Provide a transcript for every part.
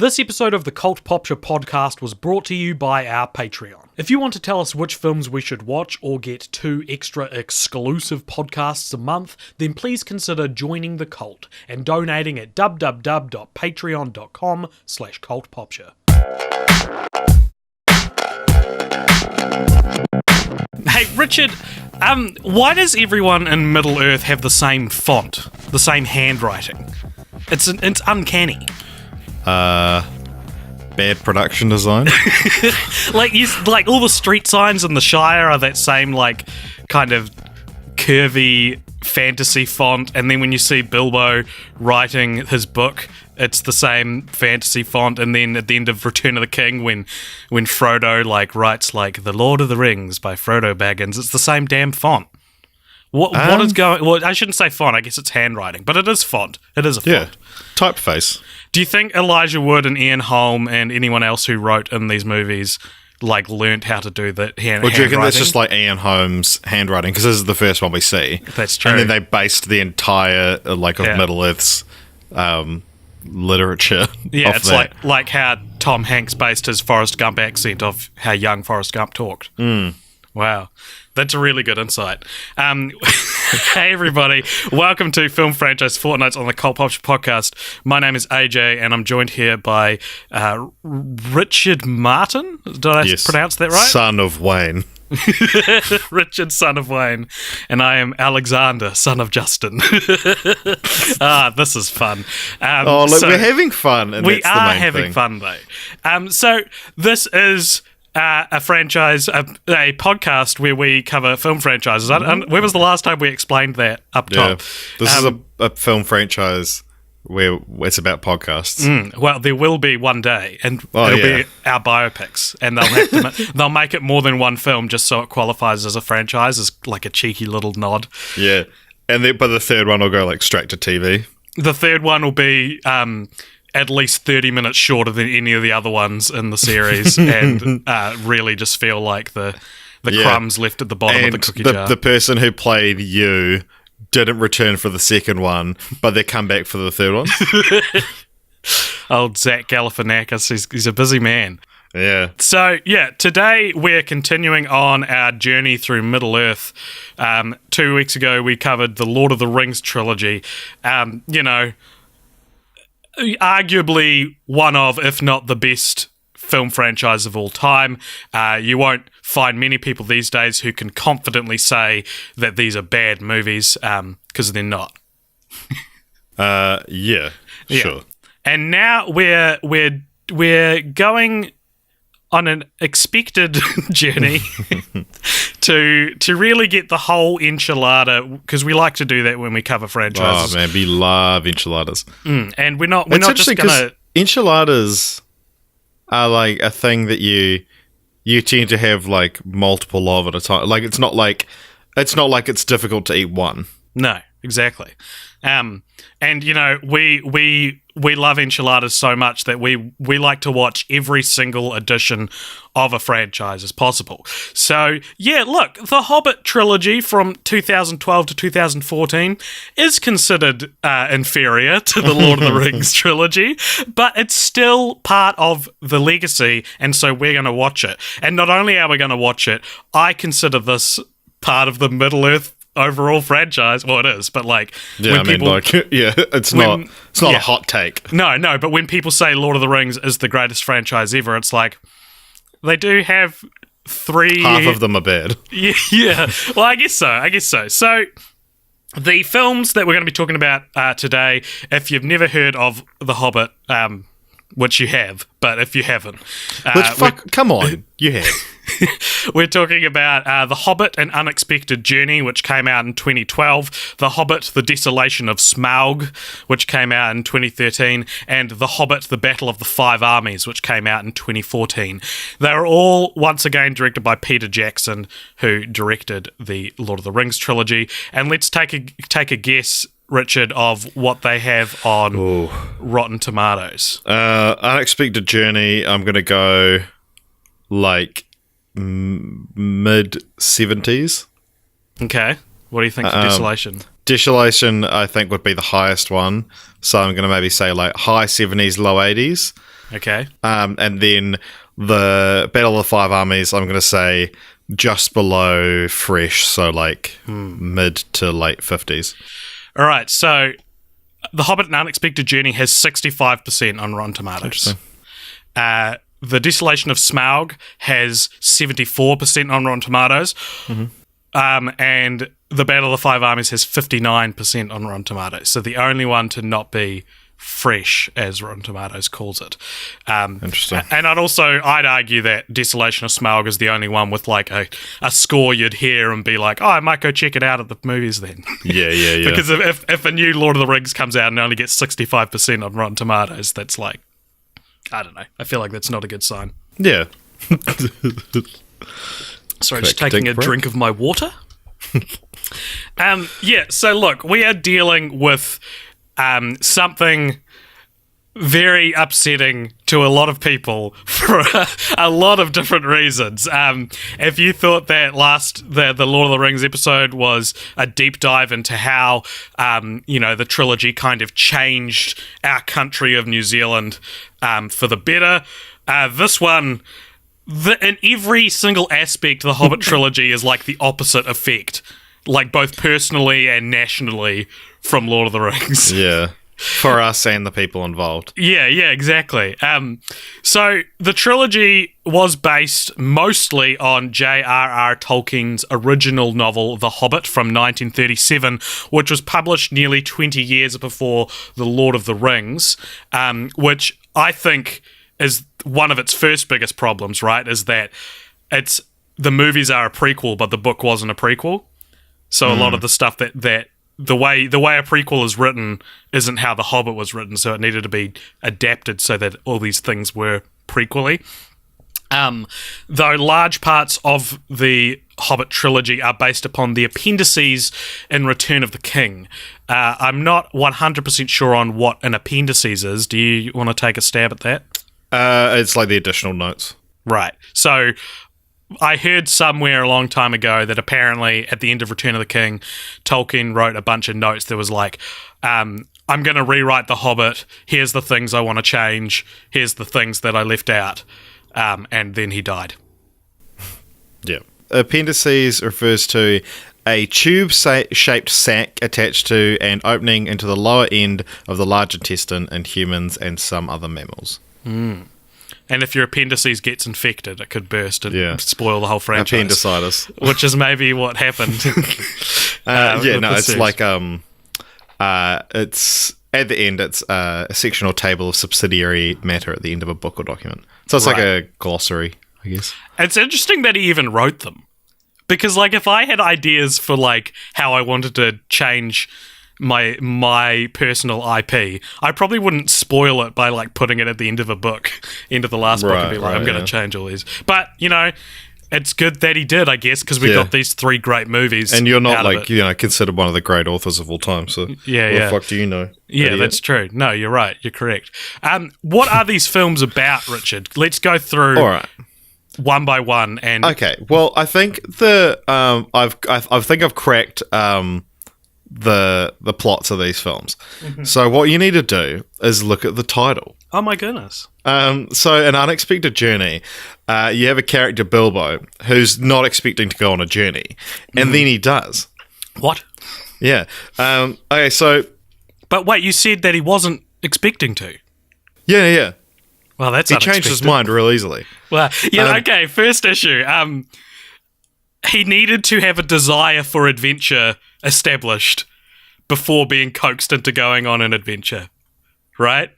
This episode of the Cult Popture podcast was brought to you by our Patreon. If you want to tell us which films we should watch or get 2 extra exclusive podcasts a month, then please consider joining the cult and donating at www.patreon.com/cultpopture. Hey, Richard, why does everyone in Middle-earth have the same font, the same handwriting? It's uncanny. Bad production design. like all the street signs in the Shire are that same kind of curvy fantasy font, and then when you see Bilbo writing his book, it's the same fantasy font, and then at the end of Return of the King, when Frodo writes The Lord of the Rings by Frodo Baggins, it's the same damn font. What is going? Well, I shouldn't say font. I guess it's handwriting, but it is font. It is a font. Yeah, typeface. Do you think Elijah Wood and Ian Holm and anyone else who wrote in these movies learnt how to do that handwriting? Well, do you reckon that's just Ian Holm's handwriting? Because this is the first one we see. That's true. And then they based the entire of Middle Earth's literature. Yeah, off it's that. like how Tom Hanks based his Forrest Gump accent off how young Forrest Gump talked. Wow. That's a really good insight. Hey, everybody. Welcome to Film Franchise Fortnights on the Cult Popture podcast. My name is AJ, and I'm joined here by Richard Martin. Did I pronounce that right? Son of Wayne. Richard, son of Wayne. And I am Alexander, son of Justin. This is fun. We're having fun. And we that's the are main having thing. fun, though. So this is... a franchise, a podcast where we cover film franchises. When was the last time we explained that up top? This is a film franchise where it's about podcasts. Well, there will be one day, and it'll be our biopics, and they'll make it more than one film just so it qualifies as a franchise, as like a cheeky little nod. Yeah, but the third one will go straight to TV. The third one will be at least 30 minutes shorter than any of the other ones in the series, and really just feel like the crumbs left at the bottom of the cookie jar. The person who played you didn't return for the second one, but they come back for the third one. Old Zach Galifianakis, he's a busy man. Yeah. So, today we're continuing on our journey through Middle-earth. 2 weeks ago we covered the Lord of the Rings trilogy. Arguably one of, if not the best film franchise of all time. You won't find many people these days who can confidently say that these are bad movies, because they're not. Sure. And now we're going on an expected journey to really get the whole enchilada, because we like to do that when we cover franchises. Oh man, we love enchiladas. And we're not just gonna... Enchiladas are a thing that you tend to have multiple of at a time. It's not like it's difficult to eat one. No, exactly. And we love enchiladas so much that we like to watch every single edition of a franchise as possible. So, look, the Hobbit trilogy from 2012 to 2014 is considered inferior to the Lord of the Rings trilogy, but it's still part of the legacy, and so we're going to watch it. And not only are we going to watch it, I consider this part of the Middle-earth overall franchise. Well, it is, but it's not a hot take. No, but when people say Lord of the Rings is the greatest franchise ever, it's they do have 3... Half of them are bad. Yeah. Well, I guess so. So, the films that we're going to be talking about today, if you've never heard of The Hobbit, which you have, but if you haven't... come on, you have. We're talking about The Hobbit, An Unexpected Journey, which came out in 2012, The Hobbit, The Desolation of Smaug, which came out in 2013, and The Hobbit, The Battle of the Five Armies, which came out in 2014. They were all, once again, directed by Peter Jackson, who directed the Lord of the Rings trilogy. And let's take a guess, Richard, of what they have on Rotten Tomatoes. Unexpected Journey, I'm going to go mid-70s. Okay. What do you think for Desolation? Desolation, I think, would be the highest one. So I'm going to maybe say high 70s, low 80s. Okay. And then the Battle of the Five Armies, I'm going to say just below fresh, so like mid to late 50s. All right, so The Hobbit: An Unexpected Journey has 65% on Rotten Tomatoes. Interesting. The Desolation of Smaug has 74% on Rotten Tomatoes. And The Battle of the Five Armies has 59% on Rotten Tomatoes. So the only one to not be fresh, as Rotten Tomatoes calls it. Interesting. And I'd argue that Desolation of Smaug is the only one with like a score you'd hear and be like, oh, I might go check it out at the movies then. Yeah. Because if a new Lord of the Rings comes out and only gets 65% on Rotten Tomatoes, that's like, I don't know. I feel like that's not a good sign. Yeah. Sorry, just taking a drink of my water. So look, we are dealing with something very upsetting to a lot of people for a lot of different reasons. If you thought that the Lord of the Rings episode was a deep dive into how the trilogy kind of changed our country of New Zealand for the better, this one, in every single aspect, the Hobbit trilogy is like the opposite effect, like both personally and nationally, from Lord of the Rings. Yeah. For us and the people involved. Yeah, exactly. So the trilogy was based mostly on J.R.R. Tolkien's original novel, The Hobbit, from 1937, which was published nearly 20 years before The Lord of the Rings, which I think is one of its first biggest problems, right, is that the movies are a prequel, but the book wasn't a prequel. So a lot of the stuff that the way a prequel is written isn't how The Hobbit was written, so it needed to be adapted so that all these things were prequely. Though large parts of the Hobbit trilogy are based upon the appendices in Return of the King. I'm not 100% sure on what an appendices is. Do you want to take a stab at that? It's like the additional notes. Right. So I heard somewhere a long time ago that apparently at the end of Return of the King, Tolkien wrote a bunch of notes that was like, I'm going to rewrite The Hobbit. Here's the things I want to change. Here's the things that I left out. And then he died. Yeah. Appendices refers to a tube-shaped sac attached to an opening into the lower end of the large intestine in humans and some other mammals. And if your appendices gets infected, it could burst and spoil the whole franchise. Appendicitis. Which is maybe what happened. It's like it's at the end. It's a section or table of subsidiary matter at the end of a book or document. So it's like a glossary, I guess. It's interesting that he even wrote them, because like if I had ideas for like how I wanted to change my personal IP, I probably wouldn't spoil it by like putting it at the end of a book, end of the last book, and be like, I'm going to change all these. But it's good that he did, I guess, because we got these 3 great movies. And you're not like considered one of the great authors of all time. So what the fuck do you know? Yeah, idiot? That's true. No, you're right. You're correct. What are these films about, Richard? Let's go through. All right. One by one. And okay. Well, I think I've cracked the plots of these films. Mm-hmm. So what you need to do is look at the title. Oh my goodness. So An Unexpected Journey, you have a character, Bilbo, who's not expecting to go on a journey, and then he does. What? Yeah. Okay, so... But wait, you said that he wasn't expecting to. Yeah. Well, that's He changed his mind real easily. Well, yeah, okay, first issue. He needed to have a desire for adventure established before being coaxed into going on an adventure, right?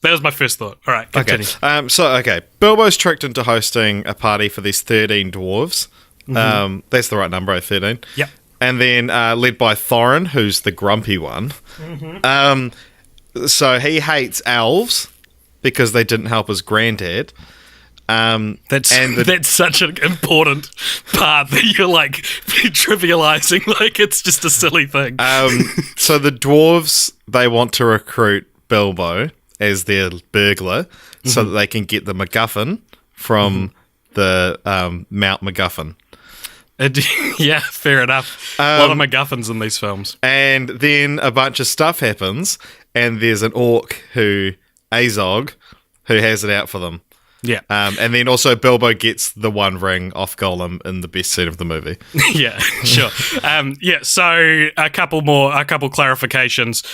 That was my first thought. All right, continue. Okay. Bilbo's tricked into hosting a party for these 13 dwarves. Mm-hmm. That's the right number, 13. Yep. And then led by Thorin, who's the grumpy one. Mm-hmm. So he hates elves because they didn't help his granddad. That's such an important part that you're like trivializing, like it's just a silly thing. So the dwarves, they want to recruit Bilbo as their burglar, so that they can get the MacGuffin from the Mount MacGuffin. Yeah, fair enough. A lot of MacGuffins in these films. And then a bunch of stuff happens, and there's an orc Azog, who has it out for them. Yeah. And then also Bilbo gets the one ring off Gollum in the best scene of the movie. Yeah, sure. So a couple clarifications.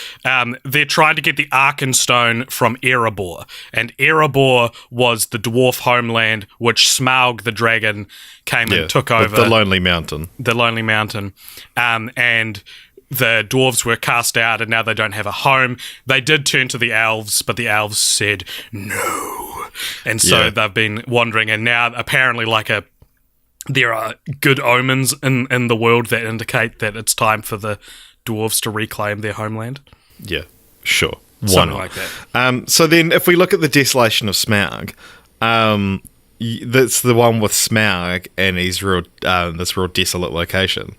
They're trying to get the Arkenstone from Erebor, and Erebor was the dwarf homeland which Smaug the dragon came and took over. The Lonely Mountain. The Lonely Mountain. And the dwarves were cast out and now they don't have a home. They did turn to the elves, but the elves said no. And so they've been wandering, and now apparently there are good omens in the world that indicate that it's time for the dwarves to reclaim their homeland. Yeah, sure. Something like that. So then if we look at the Desolation of Smaug, that's the one with Smaug and his this real desolate location.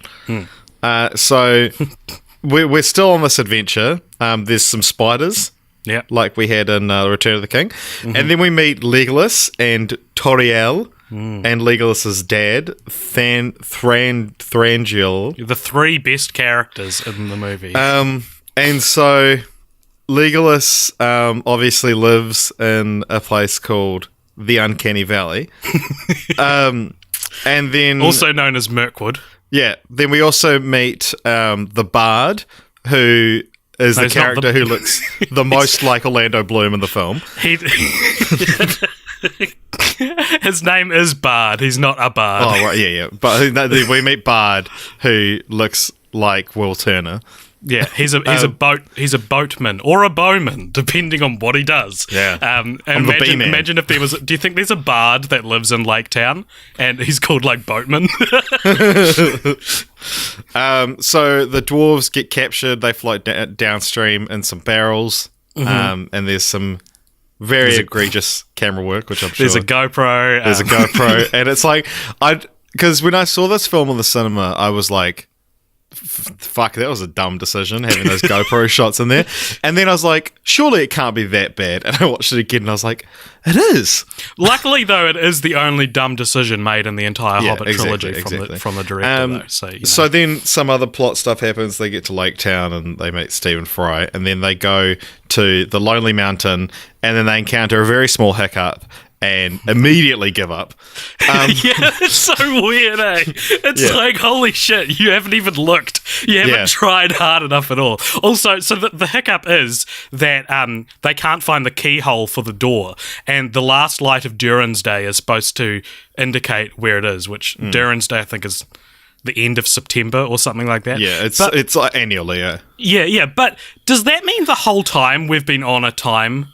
So we're still on this adventure. There's some spiders, like we had in Return of the King, and then we meet Legolas and Toriel and Legolas's dad, Thranduil. The three best characters in the movie. And so Legolas obviously lives in a place called the Uncanny Valley, and then also known as Mirkwood. Yeah, then we also meet the Bard, who is the character who looks the most like Orlando Bloom in the film. His name is Bard. He's not a bard. Oh, right, yeah. But we meet Bard, who looks like Will Turner. Yeah, he's a boatman or a bowman, depending on what he does. Yeah. And imagine if there was. Do you think there's a bard that lives in Lake Town and he's called like Boatman? So the dwarves get captured. They float downstream in some barrels, and there's some very egregious camera work, which I'm sure there's a GoPro. There's a GoPro, and it's like because when I saw this film in the cinema, I was like, fuck, that was a dumb decision having those GoPro shots in there. And then I was like, surely it can't be that bad. And I watched it again and I was like, it is. Luckily, though, it is the only dumb decision made in the entire Hobbit trilogy from the director. Though, so then some other plot stuff happens. They get to Lake Town and they meet Stephen Fry, and then they go to the Lonely Mountain, and then they encounter a very small hiccup and immediately give up. Yeah, it's so weird, eh? It's like, holy shit, you haven't even looked. You haven't tried hard enough at all. Also, so the hiccup is that they can't find the keyhole for the door, and the last light of Durin's Day is supposed to indicate where it is, which Durin's Day, I think, is the end of September or something like that. Yeah, it's like annually, yeah. Yeah, but does that mean the whole time we've been on a time...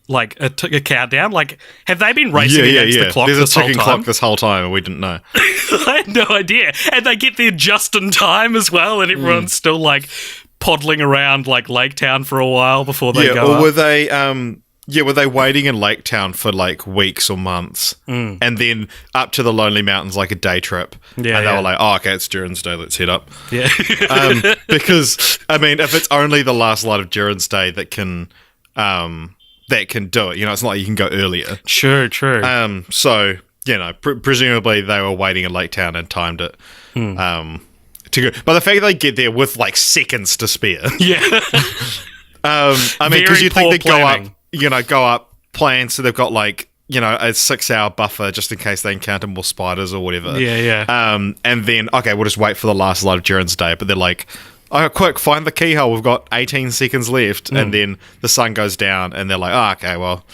like a countdown? Like, have they been racing against the clock? There's a ticking clock this whole time, and we didn't know. I had no idea. And they get there just in time as well, and everyone's still like poddling around like Lake Town for a while before they go. Or were they? Were they waiting in Lake Town for like weeks or months, and then up to the Lonely Mountains like a day trip? Yeah, and they were like, "Oh, okay, it's Durin's Day. Let's head up." Yeah, because I mean, if it's only the last light of Durin's Day that can do it. You know, it's not like you can go earlier. True. So, you know, presumably they were waiting in Lake Town and timed it to go. But the fact that they get there with like seconds to spare. Yeah. I mean, because you think they'd go up, plan, so they've got like, you know, a 6-hour buffer just in case they encounter more spiders or whatever. Yeah. And then, okay, we'll just wait for the last light of Durin's Day. But they're like, oh, quick, find the keyhole. We've got 18 seconds left. And then the sun goes down, and they're like, oh, okay, well,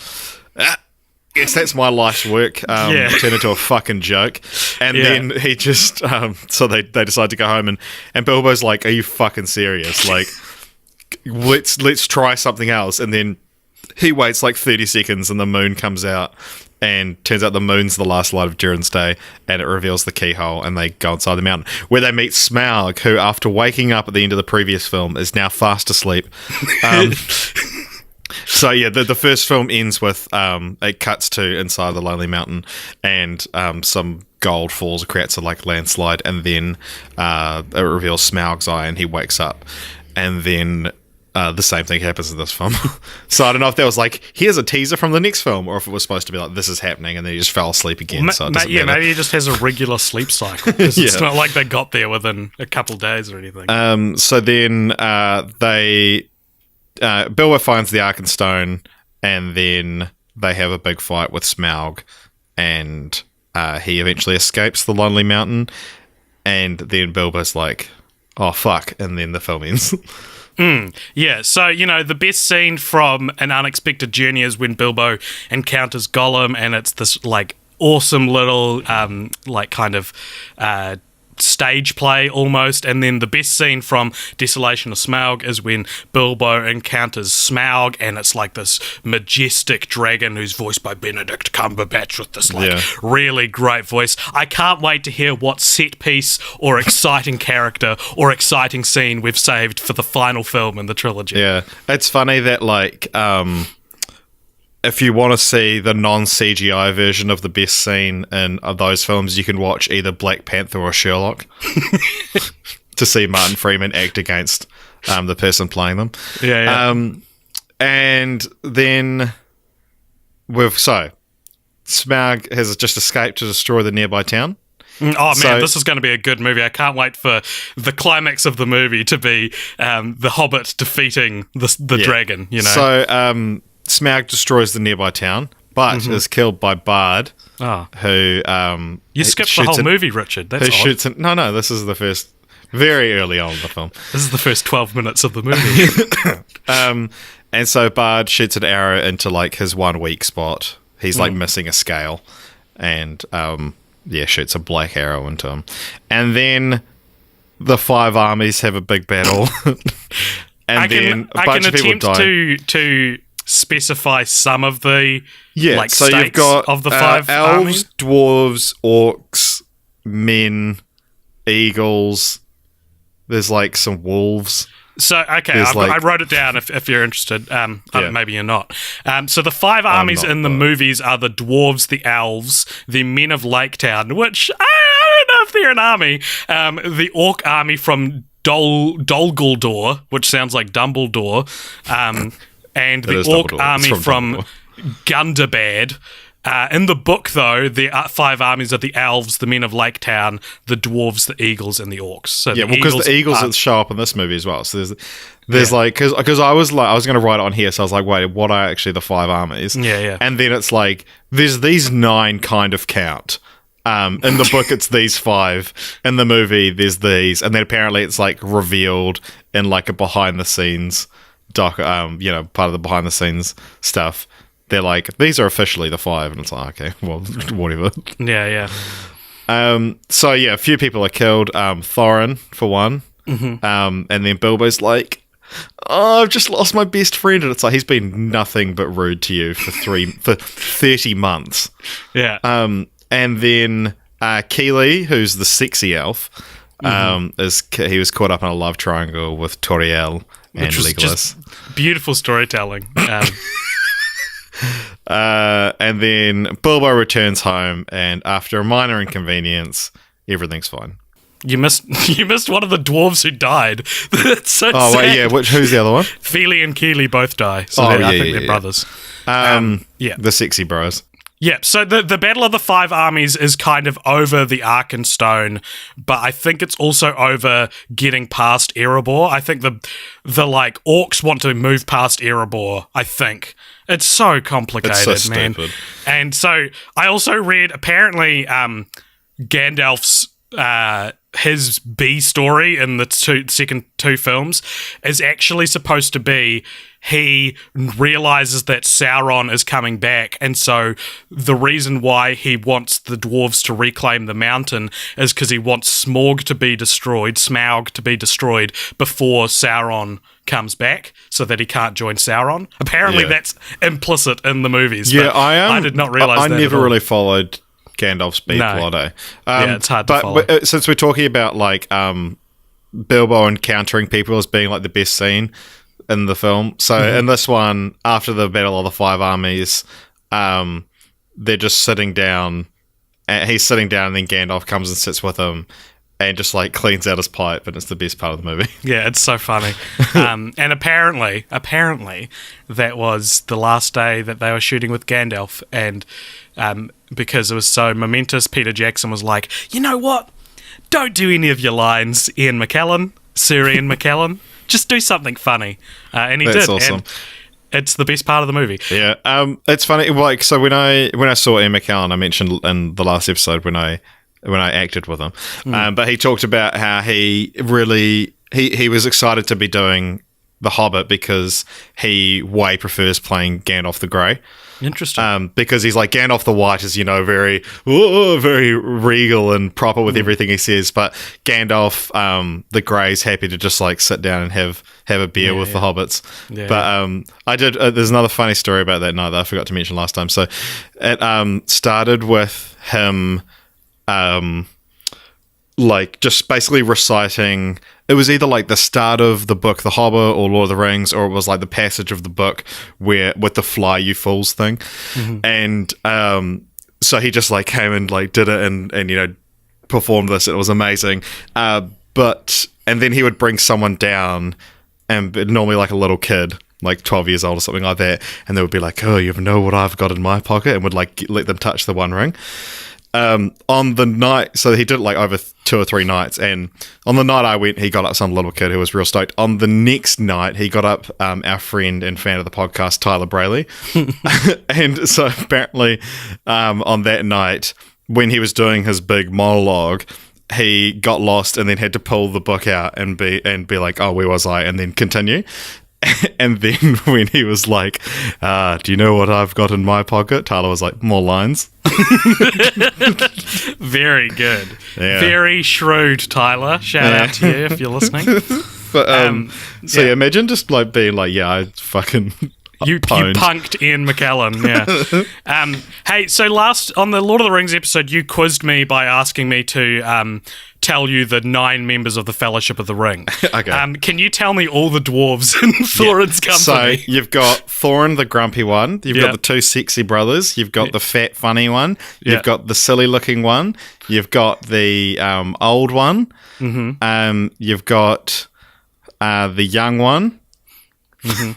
guess that's my life's work. Turn into a fucking joke. And then he just, so they decide to go home, and Bilbo's like, are you fucking serious? Like, let's try something else. And then he waits like 30 seconds, and the moon comes out. And turns out the moon's the last light of Durin's Day, and it reveals the keyhole, and they go inside the mountain, where they meet Smaug, who, after waking up at the end of the previous film, is now fast asleep. So yeah, the first film ends with it cuts to inside the Lonely Mountain, and some gold falls, creates a like landslide, and then it reveals Smaug's eye, and he wakes up, and then the same thing happens in this film. So I don't know if that was like, here's a teaser from the next film, or if it was supposed to be like, this is happening, and then he just fell asleep again. Maybe he just has a regular sleep cycle. It's not like they got there within a couple of days or anything. So then Bilbo finds the Arkenstone, and then they have a big fight with Smaug, and he eventually escapes the Lonely Mountain, and then Bilbo's like, oh fuck, and then the film ends. Yeah, so, the best scene from An Unexpected Journey is when Bilbo encounters Gollum, and it's this, awesome little, kind of stage play almost. And then the best scene from Desolation of Smaug is when Bilbo encounters Smaug, and it's like this majestic dragon who's voiced by Benedict Cumberbatch with this really great voice. I can't wait to hear what set piece or exciting character or exciting scene we've saved for the final film in the trilogy. Yeah, it's funny that if you want to see the non-CGI version of the best scene in those films, you can watch either Black Panther or Sherlock to see Martin Freeman act against the person playing them. Yeah. And then Smaug has just escaped to destroy the nearby town. Oh man, this is going to be a good movie. I can't wait for the climax of the movie to be the Hobbit defeating the dragon. So Smaug destroys the nearby town, but is killed by Bard, who you skipped the whole movie, Richard. That's odd. Shoots him. No, this is the first, very early on in the film. This is the first 12 minutes of the movie. And so Bard shoots an arrow into his one weak spot. He's missing a scale, and shoots a black arrow into him. And then the five armies have a big battle, and then a bunch of people die. to specify some of the so states you've got of the five elves, armies? dwarves, orcs, men, eagles. There's some wolves. So, okay, I wrote it down if you're interested. Maybe you're not. So the five armies in the movies are the dwarves, the elves, the men of Lake Town, which I don't know if they're an army, the orc army from Dol Guldur, which sounds like Dumbledore, and the orc army from Gundabad. In the book, though, the five armies are the elves, the men of Lake Town, the dwarves, the eagles, and the orcs. So because the eagles show up in this movie as well. So there's because I was going to write it on here, so I was like, wait, what are actually the five armies? Yeah. And then it's there's these 9 kind of count. In the book, it's these 5. In the movie, there's these, and then apparently it's revealed in a behind the scenes part of the behind the scenes stuff. They're these are officially the 5, and it's okay, well, whatever. Yeah. So a few people are killed. Thorin for one, and then Bilbo's oh, I've just lost my best friend, and it's he's been nothing but rude to you for 30 months. Yeah. And then Keeley, who's the sexy elf, he was caught up in a love triangle with Toriel and Legolas. Just beautiful storytelling. And then Bilbo returns home, and after a minor inconvenience, everything's fine. You missed one of the dwarves who died. That's so sad. Oh, wait, yeah. Who's the other one? Feely and Keely both die. So I think they're brothers. The sexy bros. Yeah, so the Battle of the Five Armies is kind of over the Arkenstone, but I think it's also over getting past Erebor. I think the orcs want to move past Erebor, I think. It's so complicated, it's so man. Stupid. And so I also read, apparently, Gandalf's his B story in the second two films is actually supposed to be he realizes that Sauron is coming back, and so the reason why he wants the dwarves to reclaim the mountain is because he wants Smaug to be destroyed before Sauron comes back, so that he can't join Sauron. Apparently that's implicit in the movies. Yeah, I did not realize that. I never really followed Gandalf's B plot, eh? It's hard to follow. But since we're talking about Bilbo encountering people as being the best scene in the film, so in this one, after the Battle of the Five Armies, they're just sitting down, and he's sitting down, and then Gandalf comes and sits with him and just cleans out his pipe, and it's the best part of the movie. Yeah, it's so funny. And apparently that was the last day that they were shooting with Gandalf, and because it was so momentous, Peter Jackson was like, you know what? Don't do any of your lines, Sir Ian McKellen. Just do something funny. And he That's did. Awesome. It's the best part of the movie. Yeah, it's funny. Like, so when I saw Ian McKellen, I mentioned in the last episode when I acted with him, but he talked about how he really he was excited to be doing The Hobbit because he way prefers playing Gandalf the Grey. Interesting. Because he's like, Gandalf the White is, very, very regal and proper with everything he says, but Gandalf the Grey's happy to just like sit down and have a beer with the hobbits. Yeah, but I did. There's another funny story about that night that I forgot to mention last time. So it started with him, like just basically reciting. It was either like the start of the book, The Hobbit, or Lord of the Rings, or it was like the passage of the book where with the fly you fools thing, and so he just like came and like did it and performed this. It was amazing, and then he would bring someone down, and normally like a little kid, like 12 years old or something like that, and they would be like, "Oh, you know what I've got in my pocket," and would like let them touch the One Ring. On the night, so he did it like over 2 or 3 nights, and on the night I went, he got up some little kid who was real stoked. On the next night, he got up our friend and fan of the podcast, Tyler Brayley, and so apparently on that night, when he was doing his big monologue, he got lost and then had to pull the book out and be like, "Oh, where was I?" and then continue. And then when he was like, "Do you know what I've got in my pocket?" Tyler was like, "More lines." Very good. Yeah. Very shrewd, Tyler. Shout out to you if you're listening. But so imagine just like being like, "Yeah, I fucking." You punked Ian McKellen, yeah. Hey, so last on the Lord of the Rings episode, you quizzed me by asking me to tell you the 9 members of the Fellowship of the Ring. Okay. Can you tell me all the dwarves in Thorin's company? So you've got Thorin, the grumpy one. You've got the 2 sexy brothers. You've got the fat, funny one. You've got the silly-looking one. You've got the old one. Mm-hmm. You've got the young one. Mm-hmm.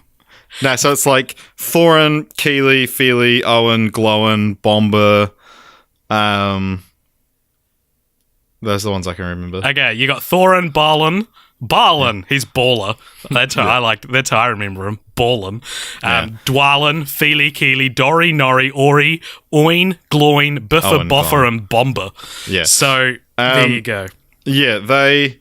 No, so it's like Thorin, Keely, Feely, Owen, Glowin, Bomber. Those are the ones I can remember. Okay, you got Thorin, Balin, he's baller. That's how I like. That's how I remember him. Balin. Dwalin, Feely, Keely, Dorry, Norrie, Ori, Oin, Gloin, Biffa, Owen, Boffer, Gloin. and Bomber. Yeah. So there you go. Yeah, they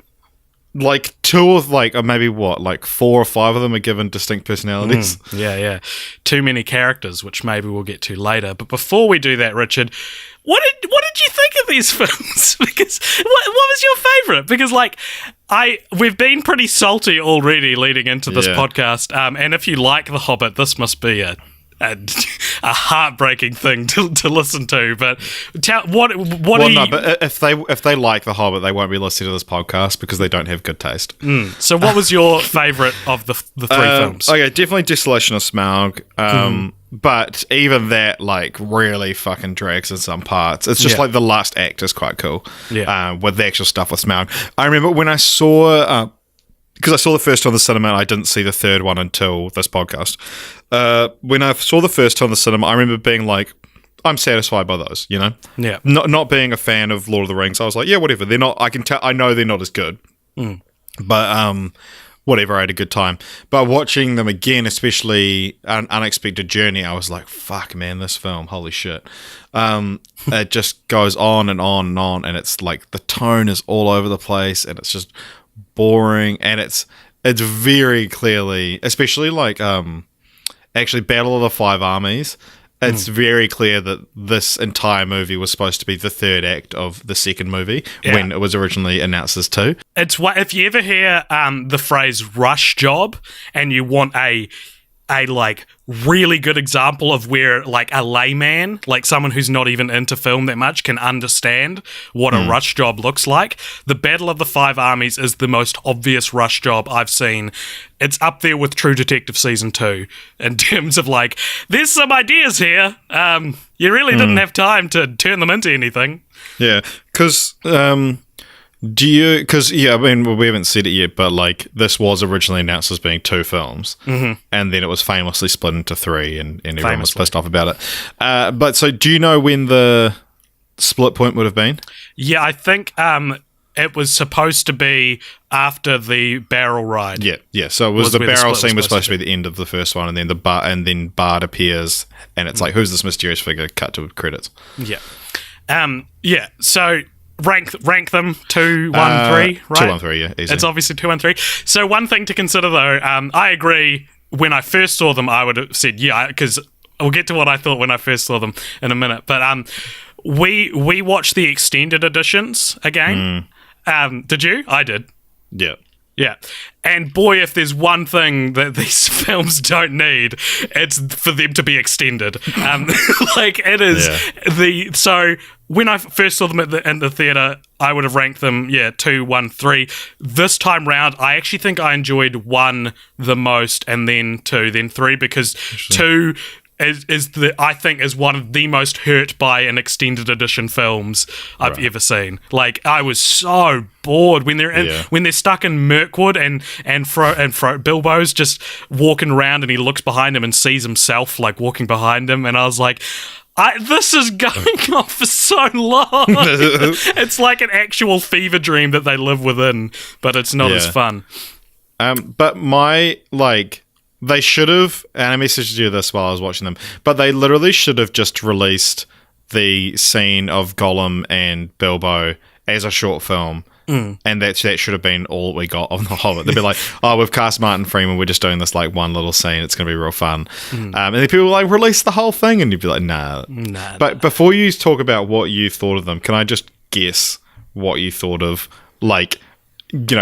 like 2 of like or maybe like 4 or 5 of them are given distinct personalities. Yeah. Too many characters, which maybe we'll get to later. But before we do that, Richard, what did you think of these films? Because what was your favorite? Because like we've been pretty salty already leading into this podcast. And if you like The Hobbit, this must be a heartbreaking thing to listen to, but what but if they like The Hobbit, they won't be listening to this podcast because they don't have good taste. So what was your favourite of the 3 films? Okay, definitely Desolation of Smaug, but even that like really fucking drags in some parts. It's just like the last act is quite cool with the actual stuff with Smaug. I remember when I saw because I saw the first two on the cinema and I didn't see the third one until this podcast. When I saw the first two on the cinema, I remember being like, I'm satisfied by those, Yeah. Not being a fan of Lord of the Rings, I was like, yeah, whatever. They're not, I know they're not as good. But whatever, I had a good time. But watching them again, especially An Unexpected Journey, I was like, fuck, man, this film, holy shit. It just goes on and on and on, and it's like the tone is all over the place, and it's just boring, and it's very clearly, especially like actually Battle of the Five Armies, it's very clear that this entire movie was supposed to be the third act of the second movie when it was originally announced as 2. It's what if you ever hear the phrase rush job and you want a like really good example of where like a layman, like someone who's not even into film that much, can understand what a rush job looks like. The Battle of the Five Armies is the most obvious rush job I've seen. It's up there with True Detective Season 2 in terms of like, there's some ideas here. You really didn't have time to turn them into anything. Yeah, because I mean, we haven't said it yet, but like this was originally announced as being 2 films, and then it was famously split into 3, and everyone was pissed off about it. But so, do you know when the split point would have been? Yeah, I think it was supposed to be after the barrel ride. Yeah. So it was the where the barrel split scene was was supposed supposed to be the end of the first one, and then Bard appears, and it's like, who's this mysterious figure? Cut to credits. Yeah. So rank them 2, 1, 3, right? 2, 1, 3, yeah, easy. It's obviously 2, 1, 3. So one thing to consider, though, I agree. When I first saw them, I would have said because we'll get to what I thought when I first saw them in a minute. But we watched the extended editions again. Did you? I did. Yeah. Yeah. And boy, if there's one thing that these films don't need, it's for them to be extended. Like, it is so when I first saw them in the theatre, I would have ranked them, 2, 1, 3. This time round, I actually think I enjoyed 1 the most, and then 2, then 3, because 2 is one of the most hurt by an extended edition films I've ever seen. Like, I was so bored when they're stuck in Mirkwood and Bilbo's just walking around and he looks behind him and sees himself like walking behind him, and I was like, this is going on for so long. It's like an actual fever dream that they live within, but it's not as fun. But they should have, and I messaged you this while I was watching them, but they literally should have just released the scene of Gollum and Bilbo as a short film, and that should have been all we got of The Hobbit. They'd be like, we've cast Martin Freeman, we're just doing this like one little scene, it's going to be real fun. And then people were like, release the whole thing, and you'd be like, nah. But before you talk about what you thought of them, can I just guess what you thought of,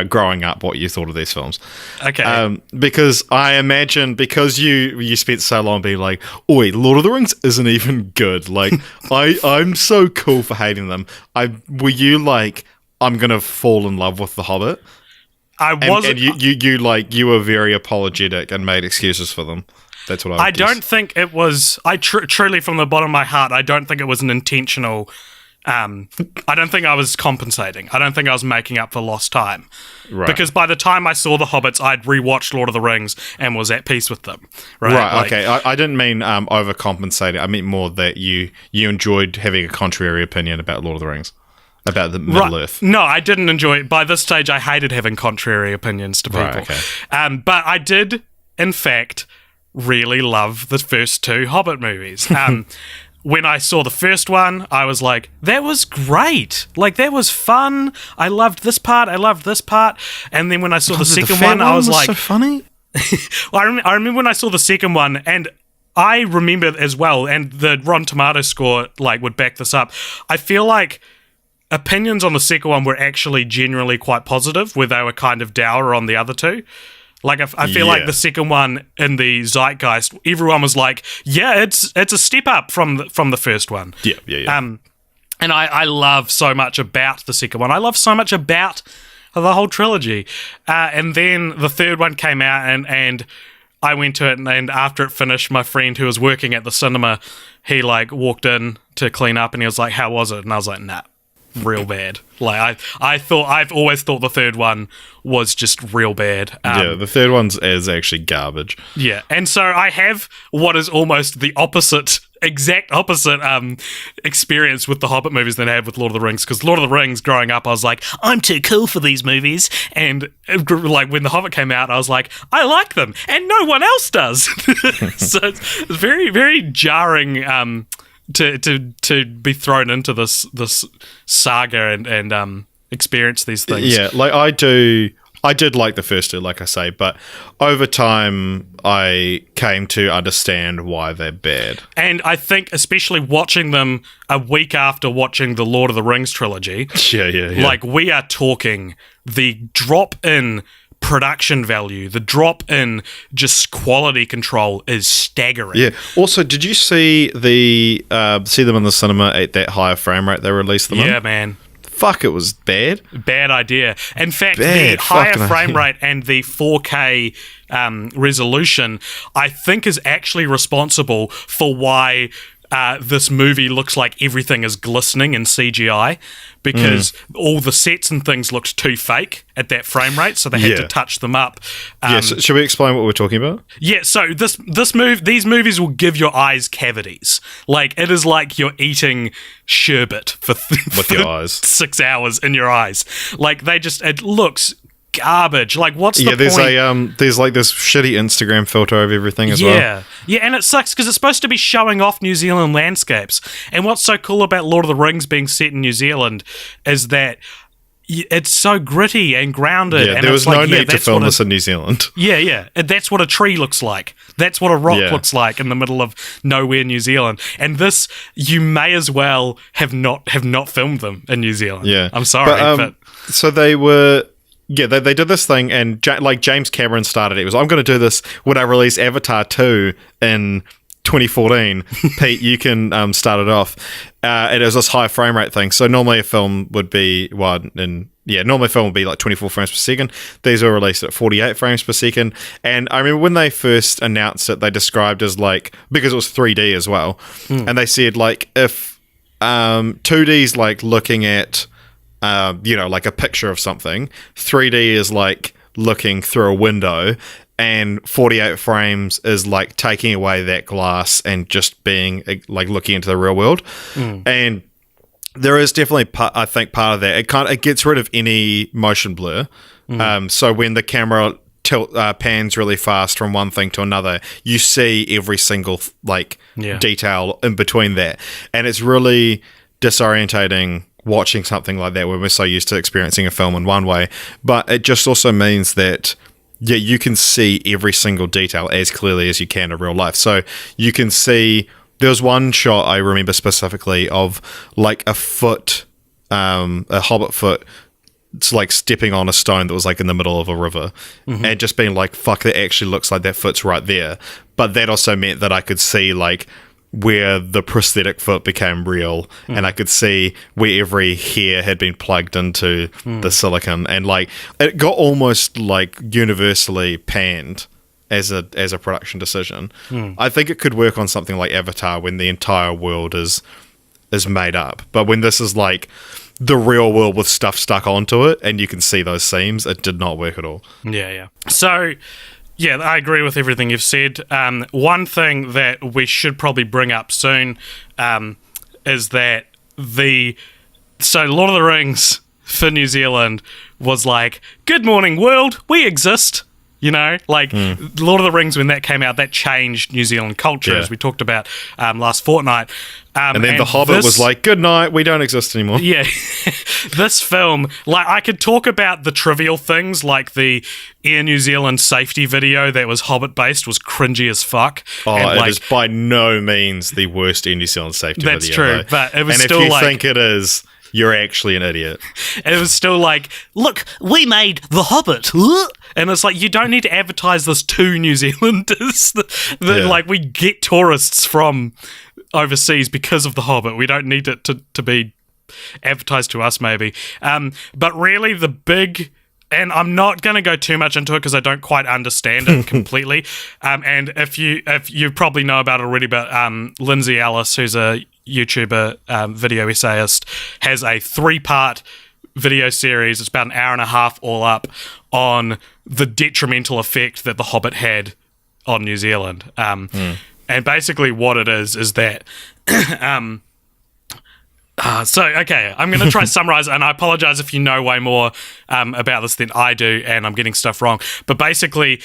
growing up, what you thought of these films? Okay. Because I imagine, because you spent so long being like, oi, Lord of the Rings isn't even good. Like, I'm so cool for hating them. Were you like, I'm gonna fall in love with The Hobbit? I wasn't. And you were very apologetic and made excuses for them. That's what I don't think it was. Truly, from the bottom of my heart, I don't think it was an intentional. I don't think I was compensating. I don't think I was making up for lost time. Right. Because by the time I saw The Hobbits, I'd rewatched Lord of the Rings and was at peace with them. Right. Okay. I didn't mean overcompensating. I meant more that you enjoyed having a contrary opinion about Lord of the Rings, about the Middle Earth. No, I didn't enjoy it. By this stage, I hated having contrary opinions to people. Right, okay. But I did, in fact, really love the first 2 Hobbit movies. When I saw the first one, I was like, that was great. Like, that was fun. I loved this part. And then when I saw the second one, I was like, so funny. Well, I remember when I saw the second one, and I remember as well, and the Rotten Tomato score would back this up. I feel like opinions on the second one were actually generally quite positive, where they were kind of dour on the other 2. Like, I feel like the second one in the zeitgeist, everyone was like, it's a step up from the first one. Yeah. And I love so much about the second one. I love so much about the whole trilogy. And then the third one came out, and I went to it, and after it finished, my friend who was working at the cinema, he walked in to clean up, and he was like, how was it? And I was like, nah, real bad. I've always thought the third one was just real bad. The third one is actually garbage. Yeah, and so I have what is almost the exact opposite experience with the Hobbit movies than I had with Lord of the Rings, because Lord of the Rings, growing up, I was like, I'm too cool for these movies, and when the Hobbit came out, I was like, I like them, and no one else does. So it's very, very jarring to be thrown into this saga and experience these things. Yeah, I did like the first 2, like I say, but over time I came to understand why they're bad. And I think especially watching them a week after watching the Lord of the Rings trilogy, yeah. We are talking the drop in production value, the drop in just quality control is staggering. Yeah. Also, did you see see them in the cinema at that higher frame rate they released them in? Yeah, man. Fuck, it was bad. Bad idea. In fact, the higher frame rate and the 4K resolution, I think, is actually responsible for why this movie looks like everything is glistening in CGI because all the sets and things looked too fake at that frame rate, so they had to touch them up. Yes. Should we explain what we're talking about? Yeah, so these movies will give your eyes cavities. Like, it is like you're eating sherbet for your eyes. 6 hours in your eyes. Like, it looks garbage. Like, what's the point? There's like this shitty Instagram filter over everything as well. Yeah, and it sucks because it's supposed to be showing off New Zealand landscapes. And what's so cool about Lord of the Rings being set in New Zealand is that it's so gritty and grounded. Yeah, and there was no need to film this in New Zealand. Yeah, and that's what a tree looks like. That's what a rock looks like in the middle of nowhere, New Zealand. And this, you may as well have not filmed them in New Zealand. Yeah, I'm sorry, but so they were. Yeah, they did this thing, and like James Cameron started it. He was, I'm going to do this when I release Avatar 2 in 2014. Pete, you can start it off. It was this high frame rate thing. So normally a film would be, normally a film would be like 24 frames per second. These were released at 48 frames per second. And I remember when they first announced it, they described as like, because it was 3D as well, and they said like if 2D's like looking at like a picture of something. 3D is like looking through a window, and 48 frames is like taking away that glass and just being like looking into the real world. And there is definitely, I think, part of that. It gets rid of any motion blur. So when the camera pans really fast from one thing to another, you see every single detail in between that, and it's really disorientating watching something like that when we're so used to experiencing a film in one way. But it just also means that you can see every single detail as clearly as you can in real life. So you can see, there was one shot I remember specifically of like a foot, a hobbit foot, it's like stepping on a stone that was like in the middle of a river, and just being like, fuck, that actually looks like that foot's right there. But that also meant that I could see like where the prosthetic foot became real, and I could see where every hair had been plugged into the silicone, and like it got almost like universally panned as a production decision. I think it could work on something like Avatar when the entire world is made up, but when this is like the real world with stuff stuck onto it and you can see those seams, it did not work at all. Yeah. So yeah, I agree with everything you've said. One thing that we should probably bring up soon is that Lord of the Rings for New Zealand was like, good morning world, we exist. You know, like Lord of the Rings, when that came out, that changed New Zealand culture, as we talked about last fortnight. And then The Hobbit was like, good night, we don't exist anymore. Yeah. This film, like, I could talk about the trivial things, like the Air New Zealand safety video that was Hobbit-based was cringy as fuck. Oh, it is by no means the worst Air New Zealand safety video. That's true, though. but it was and still if you like... think it is... You're actually an idiot. And it was still like, look, we made The Hobbit. And it's like, you don't need to advertise this to New Zealanders. Like, we get tourists from overseas because of The Hobbit. We don't need it to be advertised to us, maybe. But really, the big... And I'm not going to go too much into it because I don't quite understand it completely. And if you probably know about it already, but Lindsay Ellis, who's a YouTuber, video essayist, has a 3-part video series. It's about an hour and a half all up on the detrimental effect that The Hobbit had on New Zealand. And basically what it is that... okay, I'm going to try to summarize, and I apologize if you know way more about this than I do, and I'm getting stuff wrong. But basically,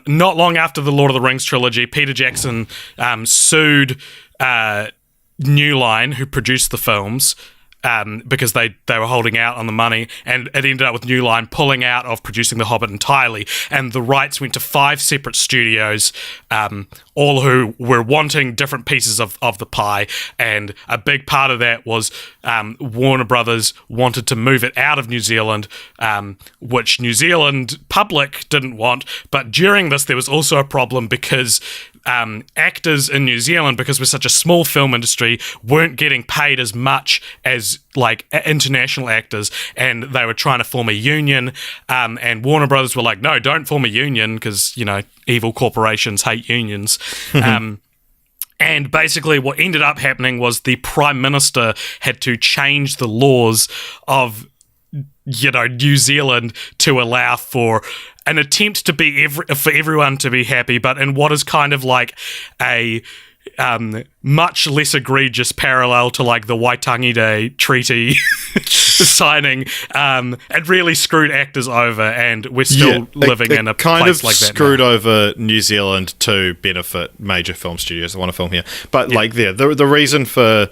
not long after the Lord of the Rings trilogy, Peter Jackson sued New Line, who produced the films, because they were holding out on the money, and it ended up with New Line pulling out of producing The Hobbit entirely, and the rights went to 5 separate studios, all who were wanting different pieces of the pie, and a big part of that was Warner Brothers wanted to move it out of New Zealand, which New Zealand public didn't want, but during this there was also a problem because actors in New Zealand, because we're such a small film industry, weren't getting paid as much as like international actors, and they were trying to form a union, and Warner Brothers were like, no, don't form a union because, you know, evil corporations hate unions. And basically what ended up happening was the Prime Minister had to change the laws of, New Zealand to allow for an attempt to be for everyone to be happy, but in what is kind of like a much less egregious parallel to like the Waitangi Day Treaty signing. It really screwed actors over, and we're still living in a kind place of like that. Screwed now. over New Zealand to benefit major film studios that want to film here. But the reason for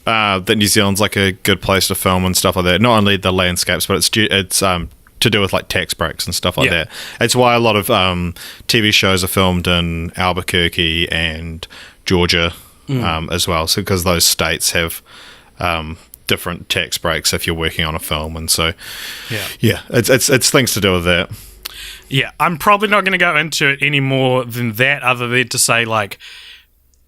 that New Zealand's like a good place to film and stuff like that, not only the landscapes, but it's to do with like tax breaks and stuff like that. It's why a lot of TV shows are filmed in Albuquerque and Georgia as well, so because those states have different tax breaks if you're working on a film, and so it's things to do with that. Yeah, I'm probably not going to go into it any more than that, other than to say like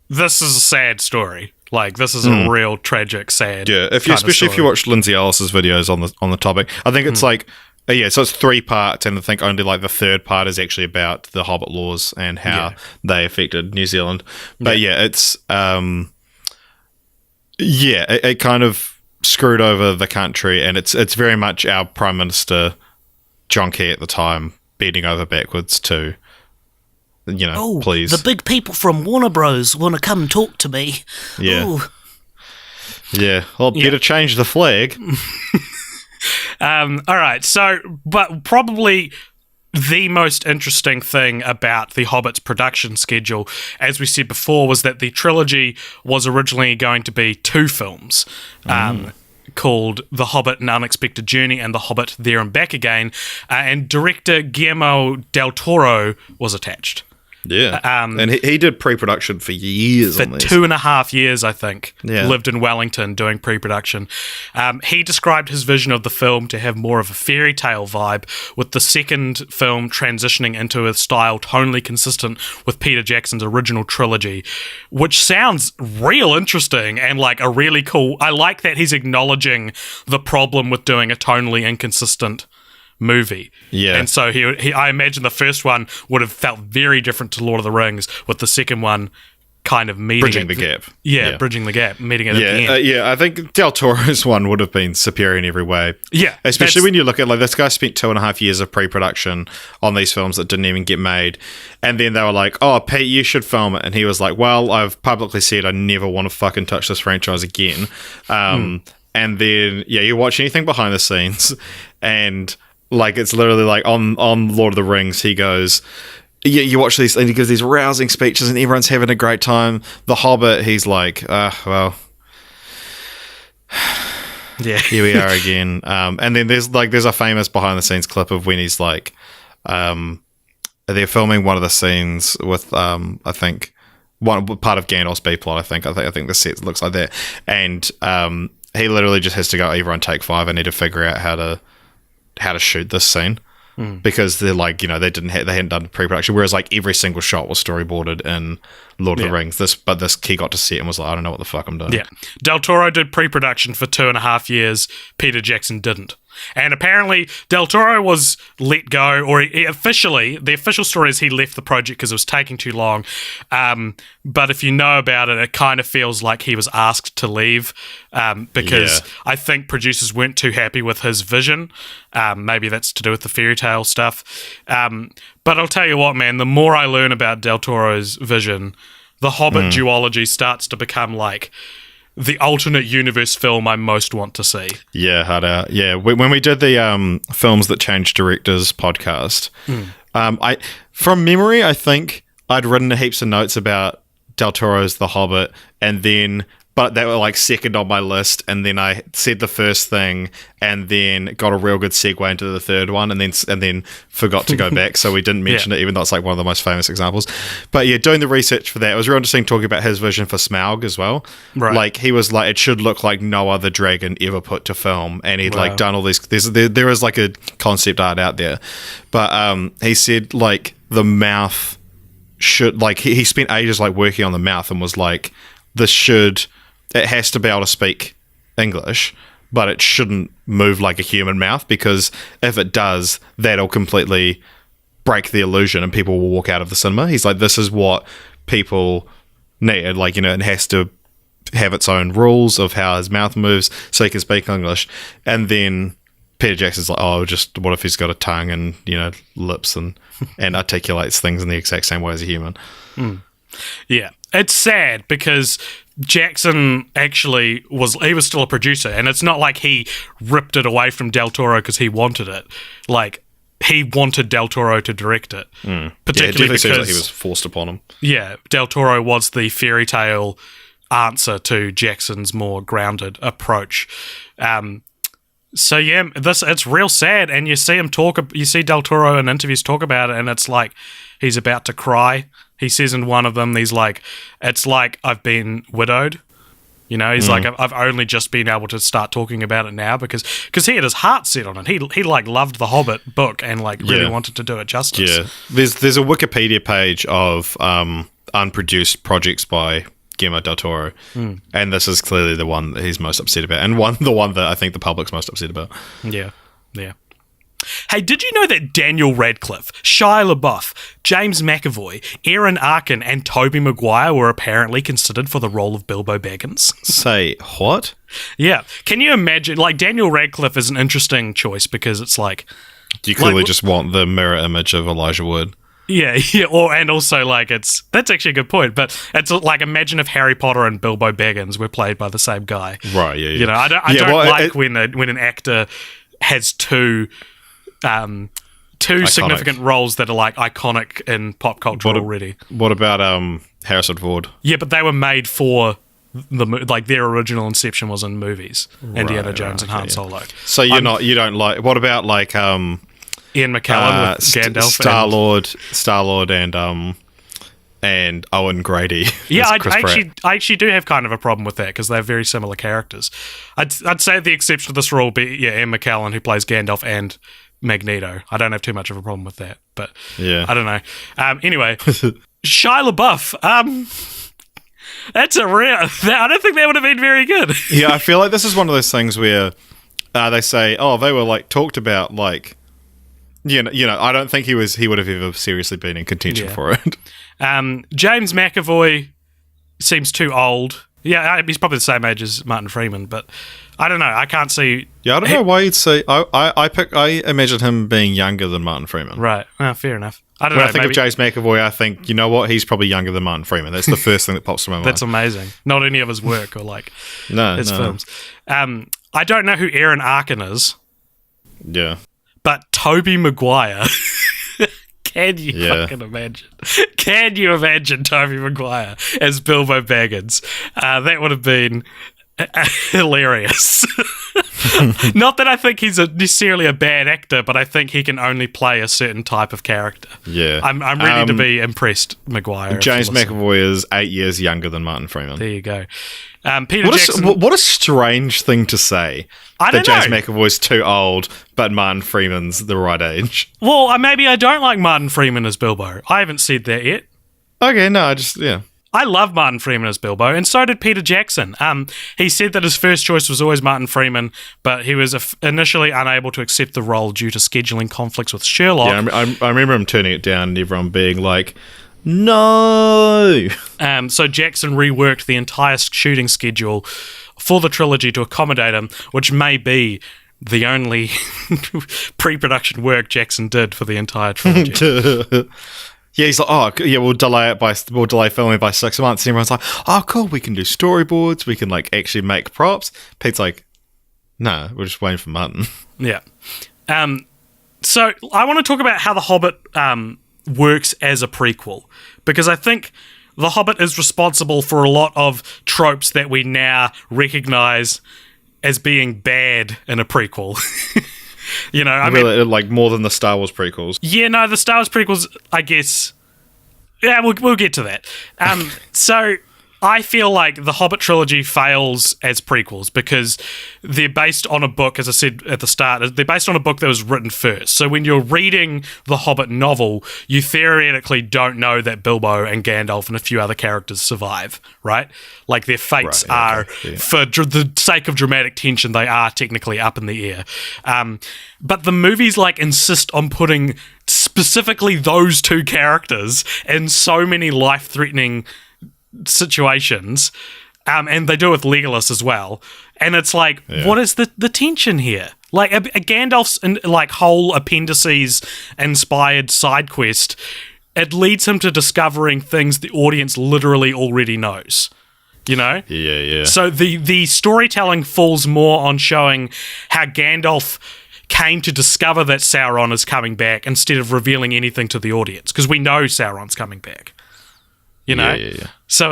this is a sad story. Like this is a real tragic, sad. Yeah, especially if you watch Lindsay Ellis's videos on the topic, I think it's like. So it's 3 parts, and I think only like the third part is actually about the Hobbit laws and how they affected New Zealand. But it's it kind of screwed over the country, and it's very much our Prime Minister John Key at the time bending over backwards to please. The big people from Warner Bros want to come and talk to me. Yeah. Ooh. Yeah. Well, better change the flag. All right, but probably the most interesting thing about The Hobbit's production schedule, as we said before, was that the trilogy was originally going to be 2 films called The Hobbit: An Unexpected Journey and The Hobbit: There and Back Again, and director Guillermo del Toro was attached. Yeah, and he did pre-production for years. For on these. 2.5 years, I think. Yeah. Lived in Wellington doing pre-production. He described his vision of the film to have more of a fairy tale vibe, with the second film transitioning into a style tonally consistent with Peter Jackson's original trilogy, which sounds real interesting and like a really cool... I like that he's acknowledging the problem with doing a tonally inconsistent movie. Yeah. And so he I imagine the first one would have felt very different to Lord of the Rings, with the second one kind of meeting bridging the gap. Bridging the gap, meeting it at the end. I think Del Toro's one would have been superior in every way. Yeah. Especially when you look at, like, this guy spent 2.5 years of pre-production on these films that didn't even get made. And then they were like, oh, Pete, you should film it. And he was like, well, I've publicly said I never want to fucking touch this franchise again. And then, you watch anything behind the scenes and... like, it's literally like on Lord of the Rings, he goes, you watch these, and he gives these rousing speeches, and everyone's having a great time. The Hobbit, he's like, well, here we are again. And then there's a famous behind the scenes clip of when he's like, they're filming one of the scenes with, I think, one part of Gandalf's B plot. I think the set looks like that, and he literally just has to go, everyone take 5. I need to figure out how to shoot this scene, because they're like, they hadn't done pre-production, whereas like every single shot was storyboarded in Lord of the Rings. This he got to set and was like, I don't know what the fuck I'm doing. Yeah, Del Toro did pre-production for 2.5 years. Peter Jackson didn't. And apparently Del Toro was let go, or the official story is he left the project because it was taking too long. But if you know about it, it kind of feels like he was asked to leave because I think producers weren't too happy with his vision. Maybe that's to do with the fairy tale stuff. But I'll tell you what, man, the more I learn about Del Toro's vision, the Hobbit duology starts to become like the alternate universe film I most want to see. Yeah, hard out. Yeah, when we did the films that changed directors podcast, from memory, I think I'd written heaps of notes about Del Toro's The Hobbit, but they were like second on my list, and then I said the first thing, and then got a real good segue into the third one, and then forgot to go back, so we didn't mention it, even though it's like one of the most famous examples. But yeah, doing the research for that, it was real interesting talking about his vision for Smaug as well. Right. Like, he was like, it should look like no other dragon ever put to film, and he'd like done all these. There is like a concept art out there, but he said like the mouth should, like, he spent ages like working on the mouth and was like, it has to be able to speak English, but it shouldn't move like a human mouth, because if it does, that'll completely break the illusion and people will walk out of the cinema. He's like, this is what people like, it has to have its own rules of how his mouth moves so he can speak English. And then Peter Jackson's like, oh, just what if he's got a tongue and, lips and articulates things in the exact same way as a human? Yeah. It's sad because Jackson actually was still a producer, and it's not like he ripped it away from Del Toro because he wanted it. Like, he wanted Del Toro to direct it. Particularly because seems like he was forced upon him. Yeah, Del Toro was the fairy tale answer to Jackson's more grounded approach. So yeah, it's real sad, and you see Del Toro in interviews talk about it, and it's like he's about to cry. He says in one of them, he's like, it's like I've been widowed. He's like, I've only just been able to start talking about it now because he had his heart set on it. He like loved the Hobbit book and like really wanted to do it justice. Yeah, there's a Wikipedia page of unproduced projects by Guillermo del Toro, and this is clearly the one that he's most upset about, and the one that I think the public's most upset about. Yeah. Hey, did you know that Daniel Radcliffe, Shia LaBeouf, James McAvoy, Aaron Arkin, and Tobey Maguire were apparently considered for the role of Bilbo Baggins? Say what? Yeah. Can you imagine? Like, Daniel Radcliffe is an interesting choice because it's like... You clearly just want the mirror image of Elijah Wood. Yeah, and also, like, that's actually a good point, but it's like, imagine if Harry Potter and Bilbo Baggins were played by the same guy. Right, yeah. I don't when an actor has two significant roles that are like iconic in pop culture already. What about Harrison Ford? Yeah, but they were made for their original inception was in movies, Indiana Jones and Han Solo. So you don't like. What about like Ian McKellen with Gandalf, Star-Lord, and Owen Grady? Yeah, I actually do have kind of a problem with that because they're very similar characters. I'd say the exception to this rule be Ian McKellen, who plays Gandalf and Magneto. I don't have too much of a problem with that, but I don't know. Anyway, Shia LaBeouf. That's a rare. I don't think that would have been very good. Yeah, I feel like this is one of those things where they say, "Oh, they were like talked about." Like, I don't think he would have ever seriously been in contention for it. James McAvoy seems too old. Yeah, he's probably the same age as Martin Freeman, but I don't know. I can't see. Yeah, I don't know why you'd say. I imagine him being younger than Martin Freeman. Right. Fair enough. I don't know. When I think of James McAvoy, I think, you know what? He's probably younger than Martin Freeman. That's the first thing that pops to my mind. That's amazing. Not any of his work or like his no. films. I don't know who Aaron Arkin is. Yeah. But Tobey Maguire. Can you fucking imagine? Can you imagine Tobey Maguire as Bilbo Baggins? That would have been hilarious. Not that I think he's necessarily a bad actor, but I think he can only play a certain type of character. Yeah. I'm ready to be impressed, Maguire. James McAvoy is 8 years younger than Martin Freeman. There you go. Peter Jackson. What a strange thing to say. James McAvoy's too old, but Martin Freeman's the right age. Well, maybe I don't like Martin Freeman as Bilbo. I haven't said that yet. Okay, no, I love Martin Freeman as Bilbo, and so did Peter Jackson. He said that his first choice was always Martin Freeman, but he was initially unable to accept the role due to scheduling conflicts with Sherlock. Yeah, I remember him turning it down and everyone being like, no! So Jackson reworked the entire shooting schedule for the trilogy to accommodate him, which may be the only pre-production work Jackson did for the entire trilogy. Yeah, he's like, oh, yeah, we'll delay filming by 6 months. And everyone's like, oh, cool, we can do storyboards, we can like actually make props. Pete's like, no, we're just waiting for Martin. Yeah. So I want to talk about how The Hobbit works as a prequel, because I think The Hobbit is responsible for a lot of tropes that we now recognize as being bad in a prequel. I mean, like more than the Star Wars prequels. Yeah, no, the Star Wars prequels, I guess. Yeah, we'll get to that. So I feel like the Hobbit trilogy fails as prequels because they're based on a book, as I said at the start, they're based on a book that was written first. So when you're reading the Hobbit novel, you theoretically don't know that Bilbo and Gandalf and a few other characters survive, right? Like their fates for the sake of dramatic tension, they are technically up in the air. But the movies like insist on putting specifically those two characters in so many life-threatening situations, and they do with Legolas as well. And it's like, what is the tension here? Like a Gandalf's whole appendices inspired side quest, it leads him to discovering things the audience literally already knows. You know? Yeah. So the storytelling falls more on showing how Gandalf came to discover that Sauron is coming back instead of revealing anything to the audience, because we know Sauron's coming back. You know? Yeah. So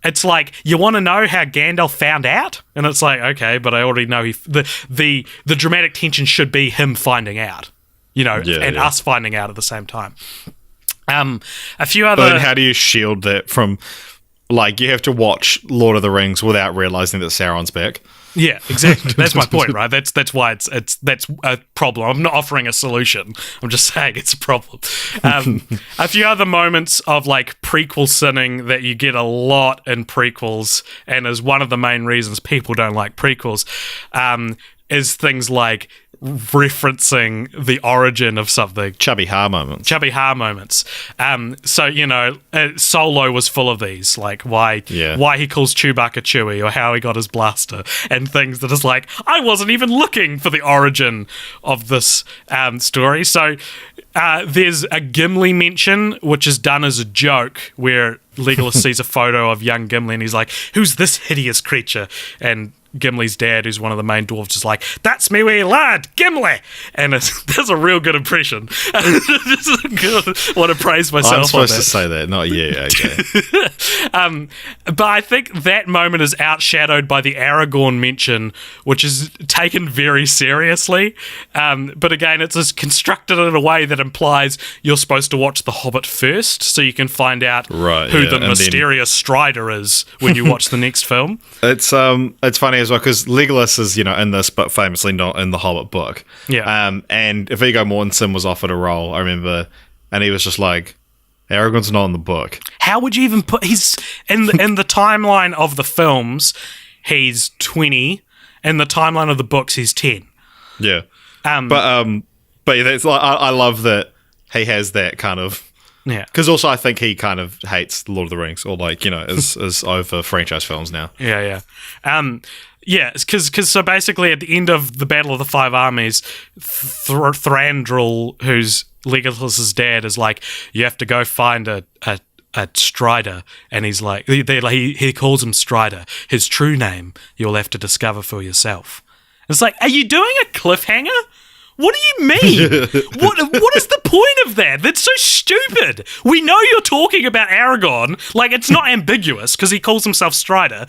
it's like, you want to know how Gandalf found out? And it's like, okay, but I already know the dramatic tension should be him finding out, you know, us finding out at the same time. A few other... But how do you shield that from... Like, you have to watch Lord of the Rings without realizing that Sauron's back. Yeah, exactly. That's my point, right? That's why that's a problem. I'm not offering a solution. I'm just saying it's a problem. A few other moments of like prequel sinning that you get a lot in prequels, and is one of the main reasons people don't like prequels, is things like referencing the origin of something. Chubby ha moments. So, you know, Solo was full of these, like why he calls Chewbacca Chewie, or how he got his blaster, and things that is like, I wasn't even looking for the origin of this story. So there's a Gimli mention, which is done as a joke, where Legolas sees a photo of young Gimli and he's like, who's this hideous creature? And Gimli's dad, who's one of the main dwarves, is like, that's me wee lad, Gimli! And that's a real good impression. I want to praise myself. I'm supposed to say that, not you, okay. But I think that moment is outshadowed by the Aragorn mention, which is taken very seriously. But again, it's just constructed in a way that implies you're supposed to watch The Hobbit first, so you can find out who the mysterious Strider is when you watch the next film. It's funny as well, because Legolas is, you know, in this, but famously not in the Hobbit book. Yeah. And Viggo Mortensen was offered a role, I remember, and he was just like, Aragorn's not in the book. How would you even put... He's... In the timeline of the films, he's 20. In the timeline of the books, he's 10. Yeah. But that's like, I love that he has that kind of... Yeah. Because also I think he kind of hates Lord of the Rings, or like, you know, is over franchise films now. Yeah. Yeah, because so basically at the end of the Battle of the Five Armies, Thranduil, who's Legolas's dad, is like, you have to go find a Strider, and he's like, he calls him Strider. His true name you'll have to discover for yourself. It's like, are you doing a cliffhanger? What do you mean? What is the point of that? That's so stupid. We know you're talking about Aragorn. Like, it's not ambiguous because he calls himself Strider.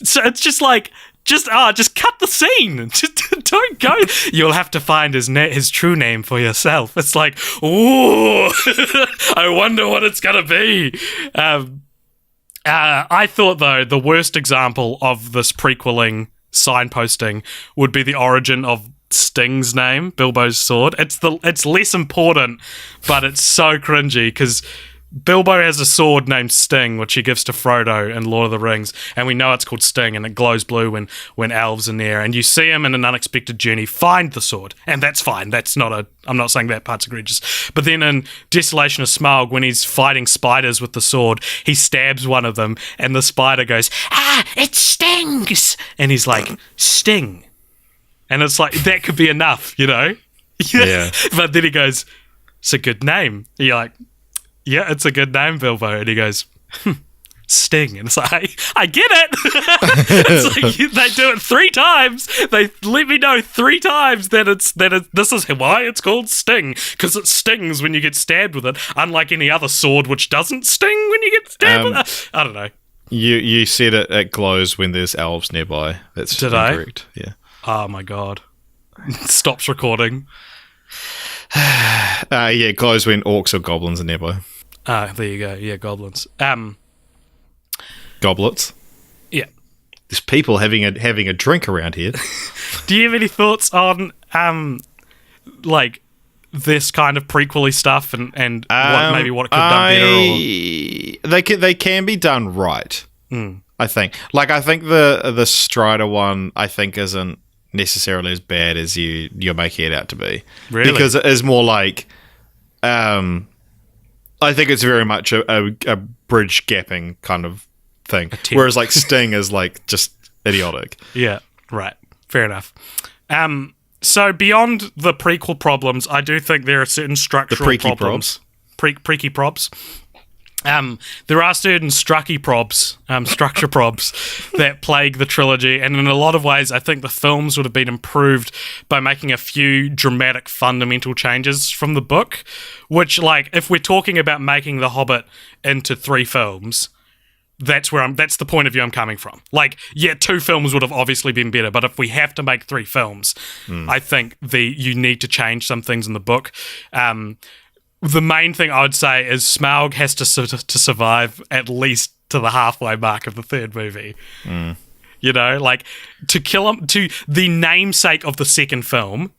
So it's just like, just cut the scene. Just don't go. You'll have to find his true name for yourself. It's like, ooh, I wonder what it's gonna be. I thought, though, the worst example of this prequeling signposting would be the origin of Sting's name, Bilbo's sword. It's less important, but it's so cringy because Bilbo has a sword named Sting, which he gives to Frodo in Lord of the Rings, and we know it's called Sting, and it glows blue when elves are near, and you see him in an unexpected journey find the sword, and that's fine. I'm not saying that part's egregious. But then in Desolation of Smaug, when he's fighting spiders with the sword, he stabs one of them, and the spider goes, it stings! And he's like, Sting. And it's like, that could be enough, you know? Yeah. But then he goes, it's a good name. And you're like, yeah, it's a good name, Bilbo. And he goes, Sting. And it's like, I get it. It's like, they do it 3 times. They let me know 3 times that this is why it's called Sting. Because it stings when you get stabbed with it, unlike any other sword which doesn't sting when you get stabbed with it. I don't know. You said it glows when there's elves nearby. That's incorrect. Yeah. Oh my god. Stops recording. Yeah, it glows when orcs or goblins are nearby. There you go. Yeah, goblins. Goblets. Yeah. There's people having a drink around here. Do you have any thoughts on like this kind of prequely stuff and what it could have done better? They can be done right. I think. Like, I think the Strider one, I think, isn't necessarily as bad as you're making it out to be. Really? Because it is more like, I I think it's very much a bridge gapping kind of thing. Whereas like Sting is like just idiotic. Yeah, right. Fair enough. So beyond the prequel problems, I do think there are certain structural problems. Preaky probs. There are certain structure probs that plague the trilogy, and in a lot of ways I think the films would have been improved by making a few dramatic fundamental changes from the book, which, like, if we're talking about making The Hobbit into 3 films, that's the point of view I'm coming from. Like, yeah, 2 films would have obviously been better, but if we have to make 3 films, I think you need to change some things in the book. The main thing I would say is Smaug has to survive at least to the halfway mark of the 3rd movie. You know, like, to kill him, to the namesake of the 2nd film,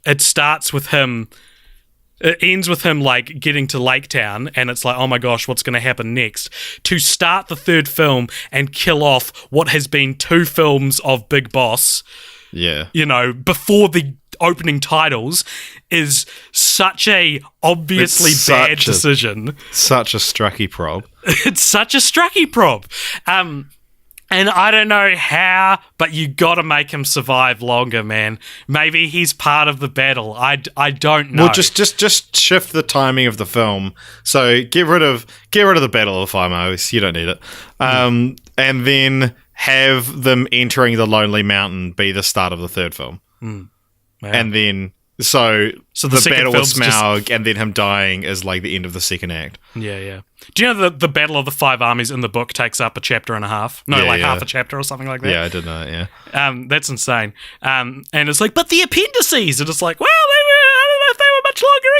it starts with him, it ends with him, like, getting to Lake Town, and it's like, oh my gosh, what's going to happen next? To start the 3rd film and kill off what has been 2 films of Big Boss, you know, before the opening titles, is such a obviously bad decision. Such a Strucky prob. It's such a Strucky prob. And I don't know how, but you got to make him survive longer, man. Maybe he's part of the battle. I don't know. Well, just shift the timing of the film. So get rid of the Battle of the Five Moes. You don't need it. And then have them entering the Lonely Mountain be the start of the 3rd film. Wow. And then so the battle with Smaug and then him dying is like the end of the 2nd act. Yeah. Do you know the Battle of the 5 Armies in the book takes up a chapter and a half? No, half a chapter or something like that. Yeah, I did know that, yeah. That's insane. And it's like, but the appendices, and it's like, well, I don't know if they were much longer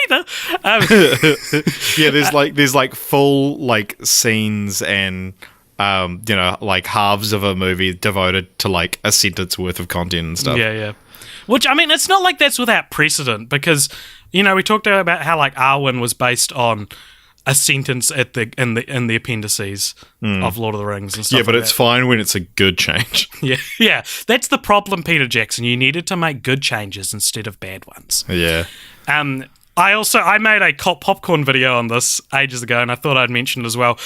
either. Yeah, there's like full like scenes and you know, like halves of a movie devoted to like a sentence worth of content and stuff. Yeah. Which, I mean, it's not like that's without precedent, because, you know, we talked about how like Arwen was based on a sentence in the appendices of Lord of the Rings and stuff. Yeah, but like it's fine when it's a good change. Yeah. That's the problem, Peter Jackson. You needed to make good changes instead of bad ones. Yeah. I made a cult popcorn video on this ages ago, and I thought I'd mention it as well.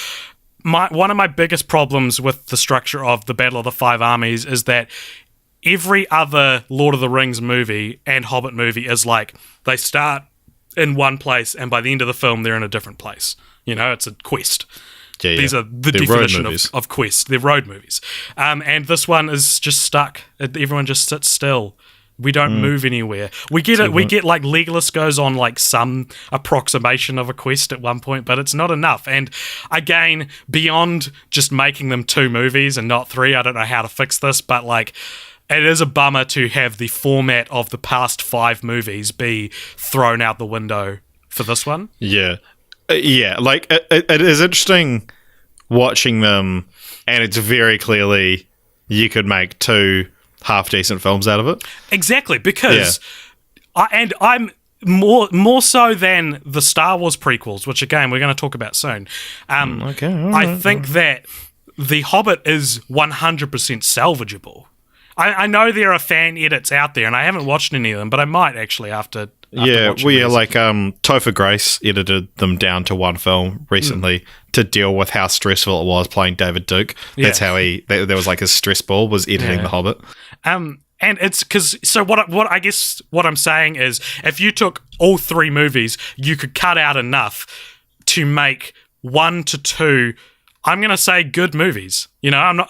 One of my biggest problems with the structure of the Battle of the 5 Armies is that every other Lord of the Rings movie and Hobbit movie is like, they start in one place and by the end of the film they're in a different place. You know, it's a quest. Yeah. These are the definition of quests. They're road movies. And this one is just stuck. Everyone just sits still. We don't move anywhere. We get it. We get like Legolas goes on like some approximation of a quest at one point, but it's not enough. And again, beyond just making them 2 movies and not 3, I don't know how to fix this, but like, it is a bummer to have the format of the past 5 movies be thrown out the window for this one. Yeah. Like, it is interesting watching them, and it's very clearly you could make 2 half-decent films out of it. Exactly, because I'm more so than the Star Wars prequels, which again we're going to talk about soon. I think that The Hobbit is 100% salvageable. I know there are fan edits out there, and I haven't watched any of them, but I might actually after watching these. Like Topher Grace edited them down to 1 film recently to deal with how stressful it was playing David Duke. That's how there was like his stress ball was editing The Hobbit. And it's because, so what I guess what I'm saying is, if you took all 3 movies, you could cut out enough to make 1 to 2, I'm going to say, good movies. You know, I'm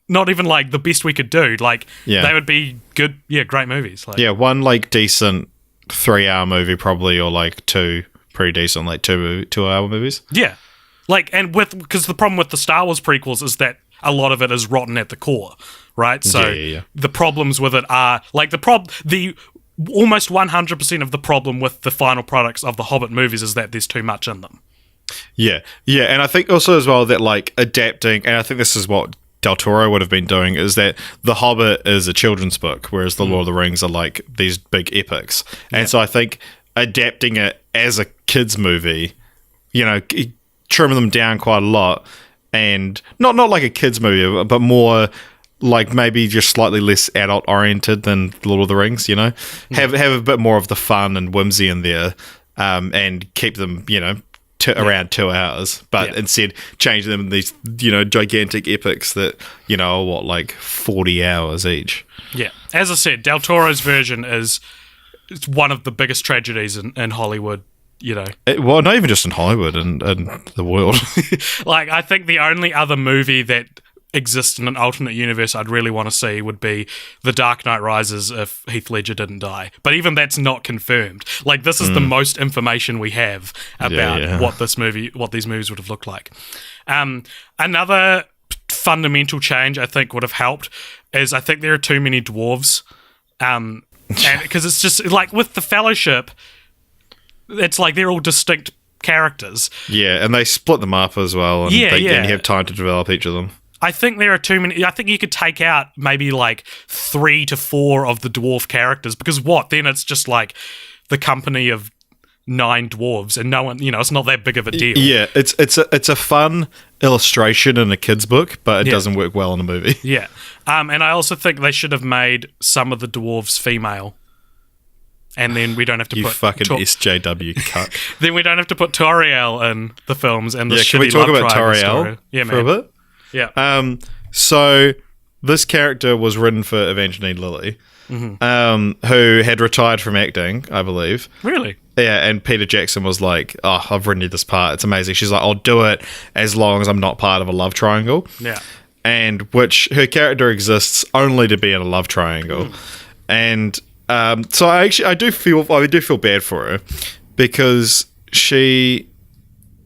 not even like the best we could do. Like, they would be good, great movies. Like, 1 like decent 3-hour movie probably, or like 2 pretty decent like 2-hour movies. Yeah. Like, and because the problem with the Star Wars prequels is that a lot of it is rotten at the core, right? So the problems with it are like the almost 100% of the problem with the final products of the Hobbit movies is that there's too much in them. Yeah, and I think also as well that like adapting, and I think this is what Del Toro would have been doing, is that The Hobbit is a children's book, whereas The Lord of the Rings are like these big epics. And so I think adapting it as a kids movie, you know, trim them down quite a lot, and not like a kids movie, but more like maybe just slightly less adult oriented than Lord of the Rings, you know, have a bit more of the fun and whimsy in there, and keep them, you know, around 2 hours, but instead change them in these, gigantic epics that, are what, like 40 hours each. Yeah. As I said, Del Toro's version is one of the biggest tragedies in Hollywood, Well, not even just in Hollywood, and the world. Like, I think the only other movie that exists in an alternate universe I'd really want to see would be The Dark Knight Rises if Heath Ledger didn't die. But even that's not confirmed. Like, this is the most information we have about what these movies would have looked like. Another fundamental change I think would have helped is I think there are too many dwarves. And because it's just like with the Fellowship, it's like they're all distinct characters. Yeah, and they split them up as well, and then you have time to develop each of them. I think there are too many. I think you could take out maybe like 3 to 4 of the dwarf characters, because then it's just like the company of 9 dwarves, and no one, it's not that big of a deal. Yeah, it's a fun illustration in a kid's book, but it doesn't work well in a movie. Yeah, and I also think they should have made some of the dwarves female. And then we don't have to you put... fucking SJW cuck. Then we don't have to put Toriel in the films and the shitty can we talk about Toriel for a bit? Yeah. So this character was written for Evangeline Lilly, who had retired from acting, I believe. Really? Yeah, and Peter Jackson was like, "Oh, I've written you this part. It's amazing." She's like, "I'll do it as long as I'm not part of a love triangle." Yeah. And which her character exists only to be in a love triangle, and so I do feel bad for her because she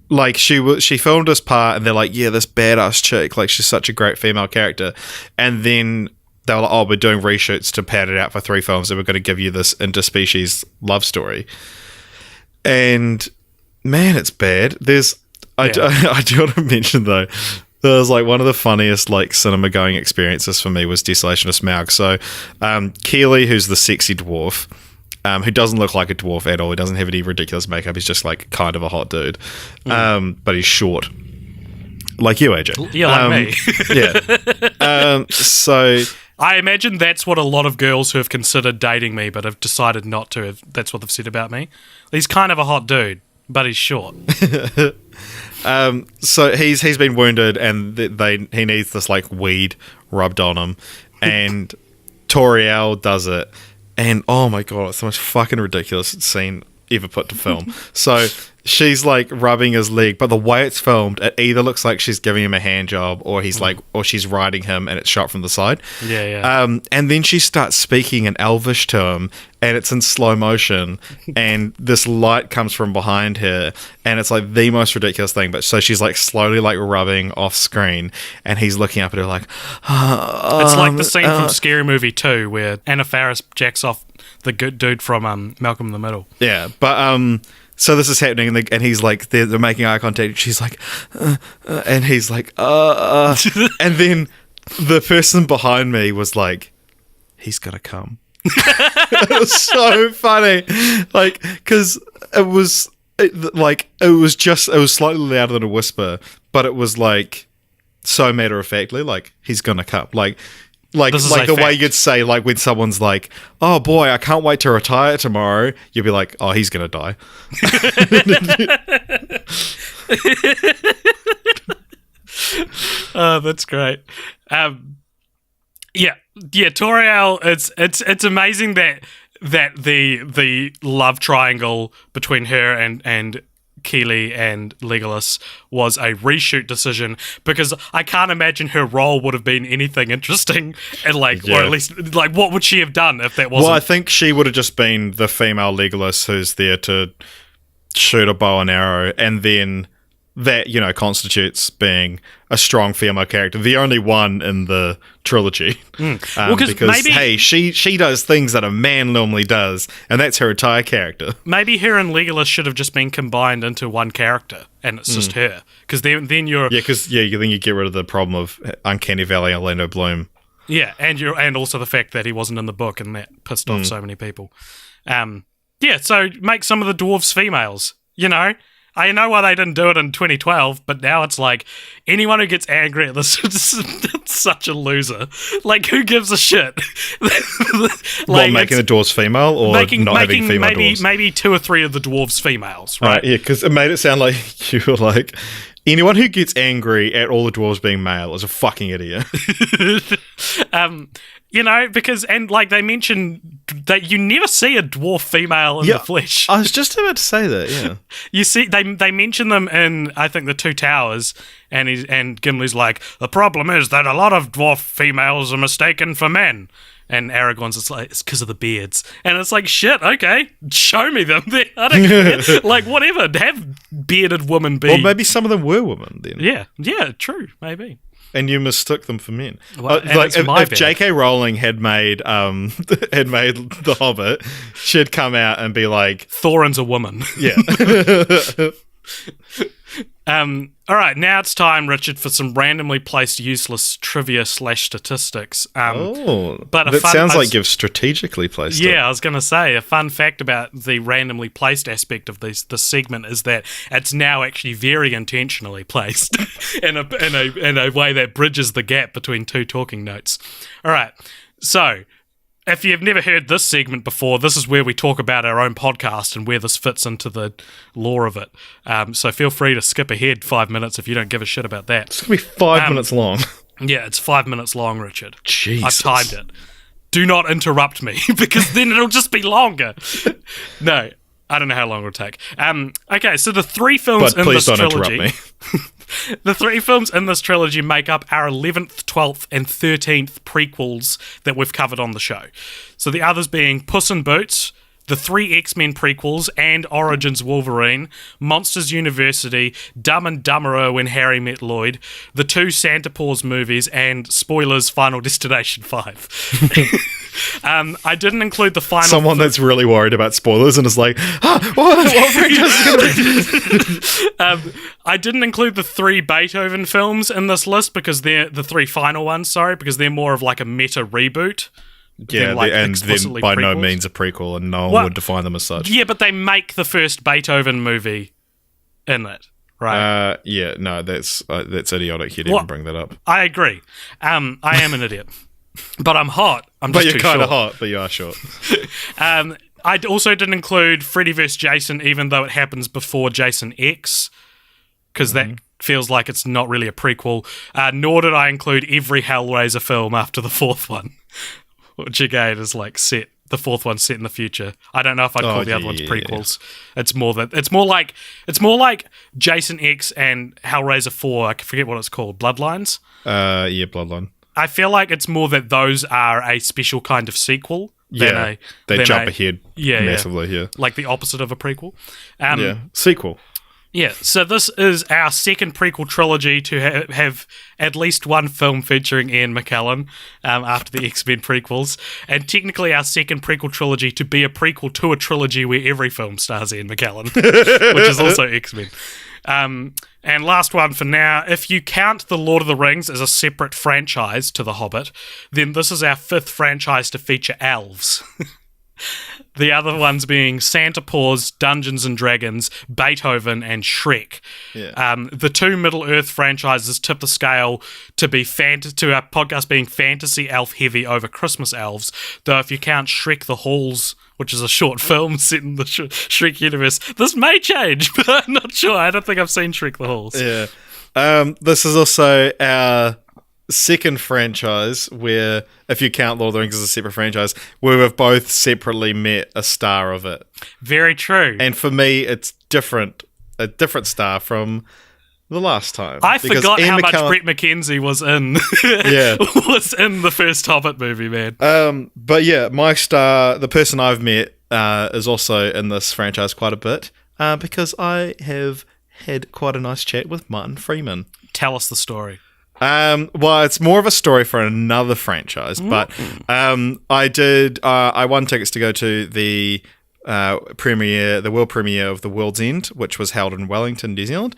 filmed this part and they're like, yeah, this badass chick, like she's such a great female character, and then they were like, oh, we're doing reshoots to pad it out for 3 films and we're going to give you this interspecies love story, and man, it's bad. I do want to mention though, there was like one of the funniest like cinema going experiences for me was Desolation of Smaug. So Keeley, who's the sexy dwarf, who doesn't look like a dwarf at all, he doesn't have any ridiculous makeup, he's just like kind of a hot dude, but he's short, like you, AJ. Yeah, like me. Yeah. So I imagine that's what a lot of girls who have considered dating me but have decided not to, that's what they've said about me. He's kind of a hot dude, but he's short. So he's been wounded, and he needs this like weed rubbed on him, and Toriel does it, and oh my god, it's the most fucking ridiculous scene ever put to film. So she's like rubbing his leg, but the way it's filmed, it either looks like she's giving him a hand job, or or she's riding him, and it's shot from the side. Yeah. And then she starts speaking in Elvish to him, and it's in slow motion, and this light comes from behind her, and it's like the most ridiculous thing. But so she's like slowly like rubbing off screen, and he's looking up at her like, it's like the scene from Scary Movie 2 where Anna Faris jacks off the good dude from Malcolm in the Middle. Yeah, but so this is happening, and he's like, they're making eye contact, and she's like, and he's like, and then the person behind me was like, he's gonna come. It was so funny, like, because it was slightly louder than a whisper, but it was like so matter of factly, like, he's gonna come, like the way you'd say, like, when someone's like, oh boy, I can't wait to retire tomorrow, you'd be like, oh, he's gonna die. Oh, that's great. Yeah, Toriel, it's amazing that the love triangle between her and Keeley and Legolas was a reshoot decision, because I can't imagine her role would have been anything interesting, and or at least like what would she have done if that wasn't? Well, I think she would have just been the female Legolas who's there to shoot a bow and arrow, and then that, constitutes being a strong female character, the only one in the trilogy. Because maybe, hey, she does things that a man normally does, and that's her entire character. Maybe her and Legolas should have just been combined into one character, and it's just her. Because then you're then you get rid of the problem of Uncanny Valley Orlando Bloom. Yeah, and also the fact that he wasn't in the book, and that pissed off so many people. So make some of the dwarves females. I know why they didn't do it in 2012, but now it's like anyone who gets angry at this is such a loser. Like, who gives a shit? Like, making the dwarves female or not having female dwarves? Maybe 2 or 3 of the dwarves females, right? Yeah, because it made it sound like you were like, anyone who gets angry at all the dwarves being male is a fucking idiot. Because they mention that you never see a dwarf female in the flesh. I was just about to say that, yeah. You see, they mention them in, I think, the Two Towers, and Gimli's like, the problem is that a lot of dwarf females are mistaken for men. And Aragorn's it's because of the beards. And it's like, shit, okay, show me them. I don't care. Like, whatever, have bearded women be. Or maybe some of them were women then. Yeah, true, maybe. And you mistook them for men. Well, if J.K. Rowling had made The Hobbit, she'd come out and be like, Thorin's a woman. Yeah. All right, now it's time, Richard, for some randomly placed useless trivia / statistics. But that sounds like you've strategically placed it. Yeah, I was going to say, a fun fact about the randomly placed aspect of this segment is that it's now actually very intentionally placed in a way that bridges the gap between 2 talking notes. All right, so if you've never heard this segment before, this is where we talk about our own podcast and where this fits into the lore of it. So feel free to skip ahead 5 minutes if you don't give a shit about that. It's going to be 5 minutes long. Yeah, it's 5 minutes long, Richard. Jesus. I've timed it. Do not interrupt me, because then it'll just be longer. No, I don't know how long it'll take. Okay, so the 3 films in this trilogy... But please don't interrupt me. The 3 films in this trilogy make up our 11th, 12th, and 13th prequels that we've covered on the show. So the others being Puss in Boots, the 3 X-Men prequels, and Origins Wolverine, Monsters University, Dumb and Dumberer When Harry Met Lloyd, the 2 Santa Paws movies, and, spoilers, Final Destination 5. I didn't include the final... Someone that's really worried about spoilers and is like, what franchise is going to be? I didn't include the 3 Beethoven films in this list because they're the 3 final ones, because they're more of like a meta reboot. Yeah, and then by no means a prequel, and no one would define them as such. Yeah, but they make the first Beethoven movie in it, right? Yeah, no, that's idiotic. You didn't bring that up. I agree. I am an idiot. But I'm hot. But you're kind of hot, but you are short. I also didn't include Freddy vs. Jason, even though it happens before Jason X, because that feels like it's not really a prequel. Nor did I include every Hellraiser film after the 4th one, which again is like set. The 4th one's set in the future. I don't know if I'd call the other ones prequels. Yeah. It's more like Jason X and Hellraiser 4. I forget what it's called. Bloodlines. Yeah, Bloodline. I feel like it's more that those are a special kind of sequel. They jump ahead massively. Yeah, like the opposite of a prequel. Sequel. Yeah, so this is our second prequel trilogy to have at least one film featuring Ian McKellen after the X-Men prequels, and technically our second prequel trilogy to be a prequel to a trilogy where every film stars Ian McKellen, which is also X-Men. And last one for now, if you count The Lord of the Rings as a separate franchise to The Hobbit, then this is our 5th franchise to feature elves. The other ones being Santa Paws, Dungeons and Dragons, Beethoven, and Shrek. Yeah. The 2 Middle-earth franchises tip the scale to our podcast being fantasy elf heavy over Christmas elves, though if you count Shrek the Halls, which is a short film set in the Shrek universe, this may change, but I'm not sure. I don't think I've seen Shrek the Halls. Yeah. This is also our second franchise where, if you count Lord of the Rings as a separate franchise, where we've both separately met a star of it. Very true. And for me, it's a different star from the last time. I forgot how much Brett McKenzie was in was in the first Hobbit movie, man. But yeah, my star, the person I've met, is also in this franchise quite a bit, because I have had quite a nice chat with Martin Freeman. Tell us the story. Well, it's more of a story for another franchise, but I won tickets to go to the world premiere of The World's End, which was held in Wellington, New Zealand.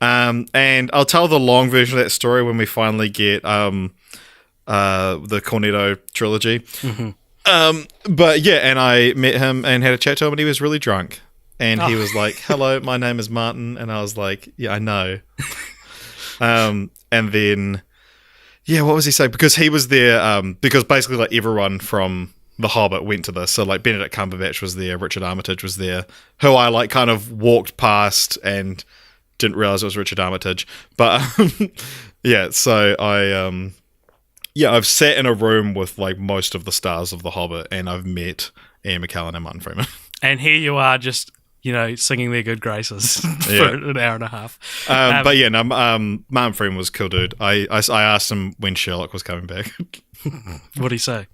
And I'll tell the long version of that story when we finally get the Cornetto trilogy. Mm-hmm. But yeah, and I met him and had a chat to him, and he was really drunk. and he was like, "Hello, my name is Martin," and I was like, "Yeah, I know." And then, yeah, what was he saying? Because he was there, because basically like everyone from The Hobbit went to this. So like Benedict Cumberbatch was there, Richard Armitage was there, who I like kind of walked past and didn't realize it was Richard Armitage. But yeah, so I've sat in a room with like most of the stars of The Hobbit, and I've met Ian McKellen and Martin Freeman. And here you are, just singing their good graces for an hour and a half. But yeah, no, Martin Freeman was a cool dude. I asked him when Sherlock was coming back. What did he say?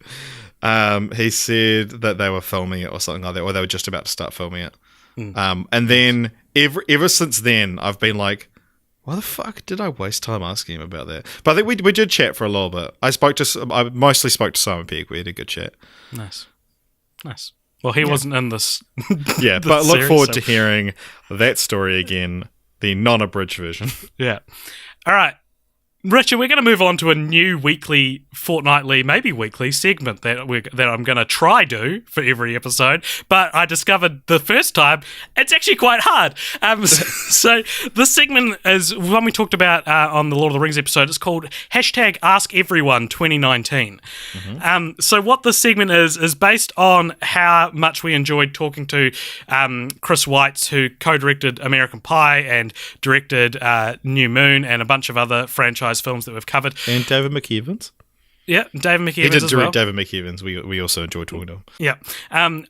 He said that they were filming it or something like that, or they were just about to start filming it. And then ever since then, I've been like, why the fuck did I waste time asking him about that? But I think we did chat for a little bit. I mostly spoke to Simon Pegg. We had a good chat. Nice. Well, he wasn't in this. Yeah, this but look series, forward to hearing that story again, the non-abridged version. Yeah. All right. Richard, we're going to move on to a new weekly, fortnightly, maybe weekly segment that I'm going to try do for every episode. But I discovered the first time it's actually quite hard. So this segment is one we talked about on the Lord of the Rings episode. It's called #AskEveryone2019. So what this segment is based on how much we enjoyed talking to Chris Weitz, who co-directed American Pie and directed New Moon and a bunch of other franchise films that we've covered. And David McEvans. Yeah, David McEvans. He did as direct well. David McEvans. We also enjoyed talking to him. Yeah. I'm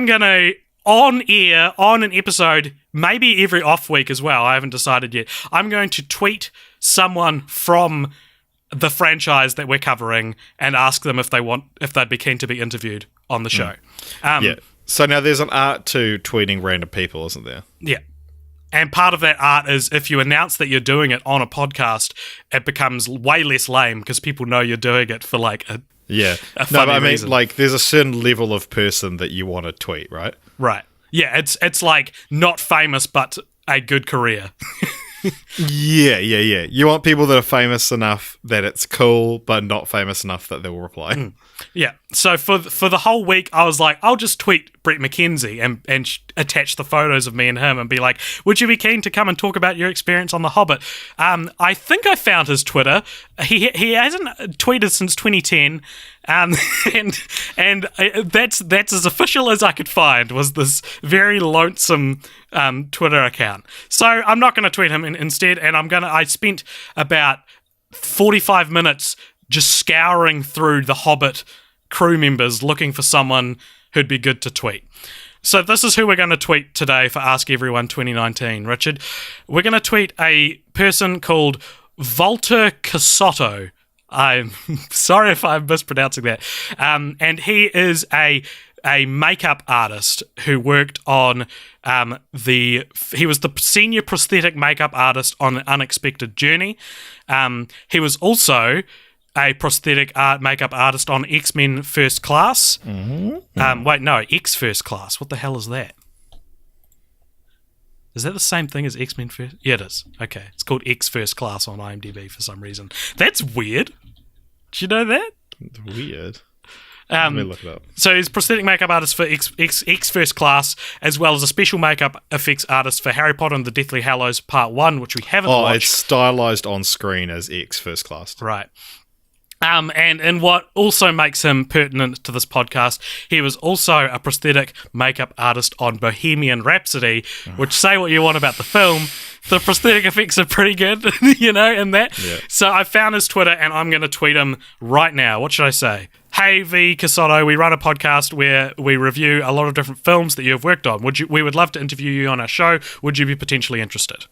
going to, on air, on an episode, maybe every off week as well, I haven't decided yet, I'm going to tweet someone from the franchise that we're covering and ask them if they'd be keen to be interviewed on the show. Yeah. So now there's an art to tweeting random people, isn't there? Yeah. And part of that art is if you announce that you're doing it on a podcast, it becomes way less lame because people know you're doing it for like a funny reason. Like there's a certain level of person that you want to tweet, right? Right. Yeah, it's like not famous but a good career. Yeah. You want people that are famous enough that it's cool, but not famous enough that they'll reply. Yeah. So for the whole week, I was like, I'll just tweet Brett McKenzie and attach the photos of me and him and be like, would you be keen to come and talk about your experience on The Hobbit? I think I found his Twitter. He hasn't tweeted since 2010. And that's as official as I could find, was this very lonesome Twitter account. So I'm not going to tweet him instead, and I spent about 45 minutes just scouring through the Hobbit crew members looking for someone who'd be good to tweet. So this is who we're going to tweet today for Ask Everyone 2019, Richard. We're going to tweet a person called Walter Casotto. I'm sorry if I'm mispronouncing that. And he is a makeup artist who worked on he was the senior prosthetic makeup artist on An Unexpected Journey. He was also a prosthetic makeup artist on X-Men First Class. X First Class. What the hell is that? Is that the same thing as X-Men First? Yeah, it is. Okay. It's called X First Class on IMDb for some reason. That's weird. Did you know that? It's weird. Let me look it up. So he's prosthetic makeup artist for X First Class, as well as a special makeup effects artist for Harry Potter and the Deathly Hallows Part 1, which we haven't watched. It's stylized on screen as X First Class. Right. And what also makes him pertinent to this podcast, he was also a prosthetic makeup artist on Bohemian Rhapsody, which, say what you want about the film, the prosthetic effects are pretty good, in that. Yeah. So I found his Twitter and I'm going to tweet him right now. What should I say? Hey, V. Casotto, we run a podcast where we review a lot of different films that you've worked on. We would love to interview you on our show. Would you be potentially interested?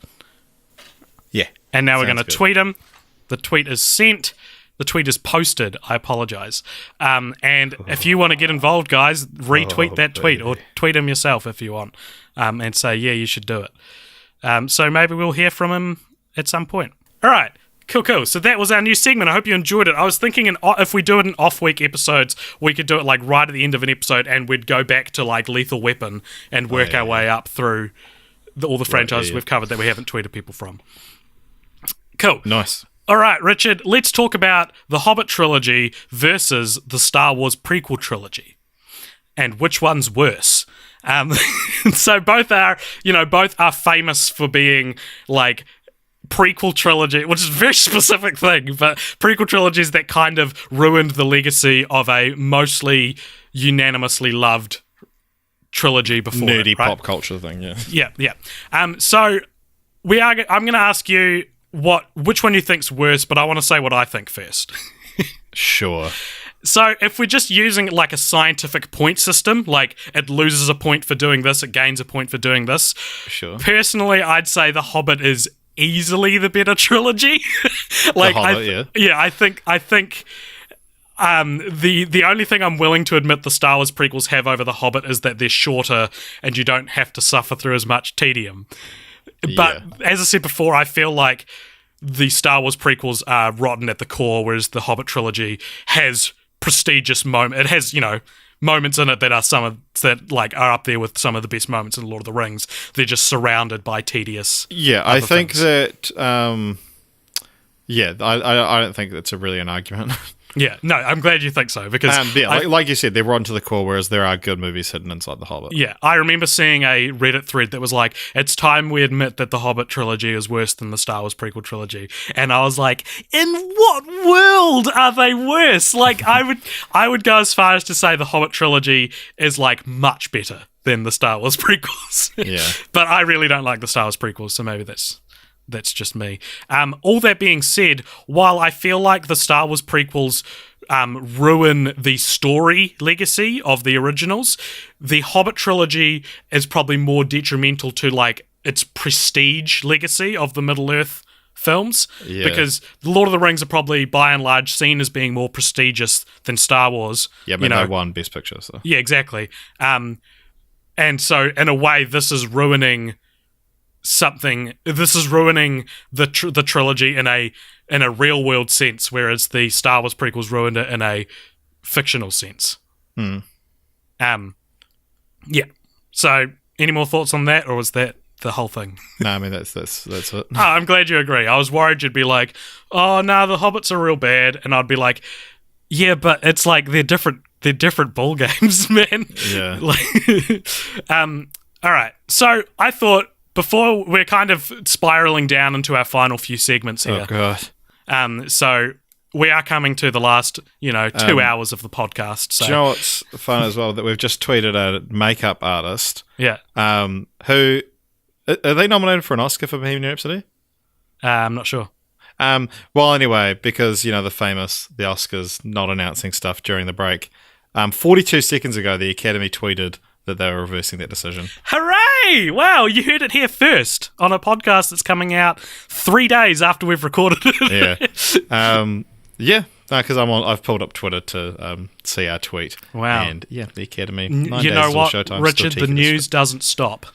Yeah. And now we're going to tweet him. The tweet is sent. The tweet is posted. I apologize. And if you want to get involved, guys, retweet that tweet or tweet him yourself if you want, and say, yeah, you should do it. So maybe we'll hear from him at some point. All right. Cool. So that was our new segment. I hope you enjoyed it. I was thinking if we do it in off-week episodes, we could do it like right at the end of an episode and we'd go back to like Lethal Weapon and work our way up through all the franchises we've covered that we haven't tweeted people from. Cool. Nice. All right, Richard, let's talk about the Hobbit trilogy versus the Star Wars prequel trilogy. and which one's worse. So both are famous for being like prequel trilogy, which is a very specific thing, but prequel trilogies that kind of ruined the legacy of a mostly unanimously loved trilogy before. Nerdy it, right? pop culture thing, yeah. Yeah. So I'm going to ask you which one you think's worse, but I want to say what I think first. Sure. So if we're just using like a scientific point system, like it loses a point for doing this, it gains a point for doing this. Sure. Personally, I'd say The Hobbit is easily the better trilogy. Like, The Hobbit, I think the only thing I'm willing to admit the Star Wars prequels have over The Hobbit is that they're shorter and you don't have to suffer through as much tedium. But as I said before, I feel like the Star Wars prequels are rotten at the core, whereas the Hobbit trilogy has prestigious moments. It has, moments in it that are up there with some of the best moments in Lord of the Rings. They're just surrounded by tedious. Yeah, I think things. that. I don't think that's really an argument. Yeah, no, I'm glad you think so because like you said, they're rotten to the core, whereas there are good movies hidden inside The Hobbit. Yeah, I remember seeing a Reddit thread that was like, "It's time we admit that the Hobbit trilogy is worse than the Star Wars prequel trilogy," and I was like, "In what world are they worse?" Like, I would go as far as to say the Hobbit trilogy is like much better than the Star Wars prequels. Yeah, but I really don't like the Star Wars prequels, so maybe that's just me. All that being said, while I feel like the Star Wars prequels ruin the story legacy of the originals, the Hobbit trilogy is probably more detrimental to like its prestige legacy of the Middle-earth films. Yeah. Because The Lord of the Rings are probably by and large seen as being more prestigious than Star Wars. Yeah, but they won Best Picture, so. Yeah, exactly. And so in a way, this is ruining the trilogy in a real world sense, whereas the Star Wars prequels ruined it in a fictional sense. Yeah. So any more thoughts on that, or was that the whole thing? No, I mean that's it. Oh, I'm glad you agree. I was worried you'd be like, "Oh no, the Hobbits are real bad," and I'd be like, "Yeah, but it's like they're different ball games, man." Yeah. All right. So I thought, before we're kind of spiraling down into our final few segments here. Oh god. So we are coming to the last, 2 hours of the podcast. So do you know what's fun as well? That we've just tweeted a makeup artist. Yeah. Who are they nominated for an Oscar for Bohemian Rhapsody? I'm not sure. Well, anyway, because the Oscars not announcing stuff during the break. 42 seconds ago, the Academy tweeted that they were reversing that decision. Hooray! Wow, you heard it here first on a podcast that's coming out 3 days after we've recorded it. Yeah. Because I've pulled up Twitter to see our tweet. Wow. And the Academy. You know what, Richard? The news doesn't stop.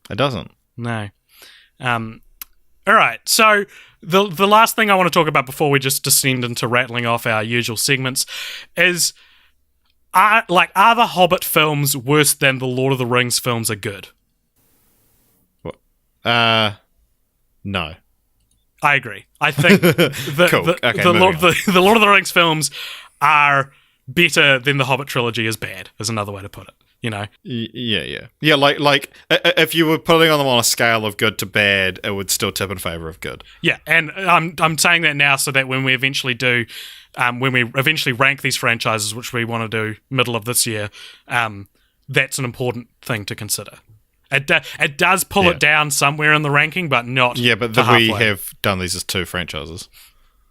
It doesn't. No. All right. So the last thing I want to talk about before we just descend into rattling off our usual segments is, are the Hobbit films worse than the Lord of the Rings films are good? What? No. I agree. I think the Lord of the Rings films are better than the Hobbit trilogy is bad, is another way to put it. Yeah. Like if you were putting them on a scale of good to bad, it would still tip in favor of good. Yeah, and I'm saying that now so that when we eventually do, when we eventually rank these franchises, which we want to do middle of this year, that's an important thing to consider. It does pull it down somewhere in the ranking, but not. Yeah, but we have done these as two franchises.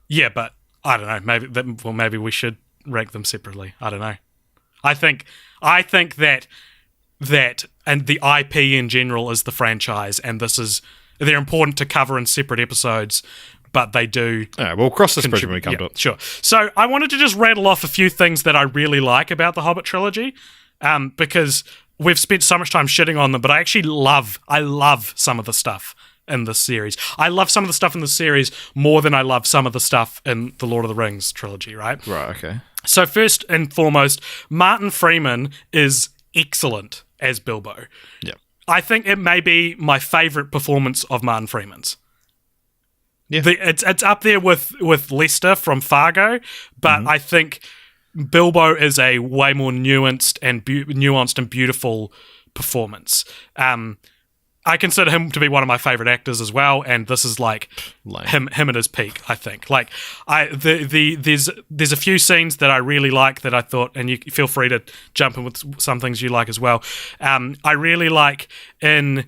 Yeah, but I don't know. Maybe we should rank them separately. I don't know. I think that and the IP in general is the franchise, and they're important to cover in separate episodes, but they do. All right, we'll cross this bridge when we come to it. Sure. So I wanted to just rattle off a few things that I really like about the Hobbit trilogy, because we've spent so much time shitting on them, but I love some of the stuff in this series. I love some of the stuff in the series more than I love some of the stuff in the Lord of the Rings trilogy, right? Right, okay. So first and foremost, Martin Freeman is excellent as Bilbo. Yeah. I think it may be my favourite performance of Martin Freeman's. Yeah. It's up there with Lester from Fargo, but I think Bilbo is a way more nuanced and beautiful performance. I consider him to be one of my favorite actors as well, and this is like him at his peak. I think there's a few scenes that I really like that I thought, and you feel free to jump in with some things you like as well. I really like in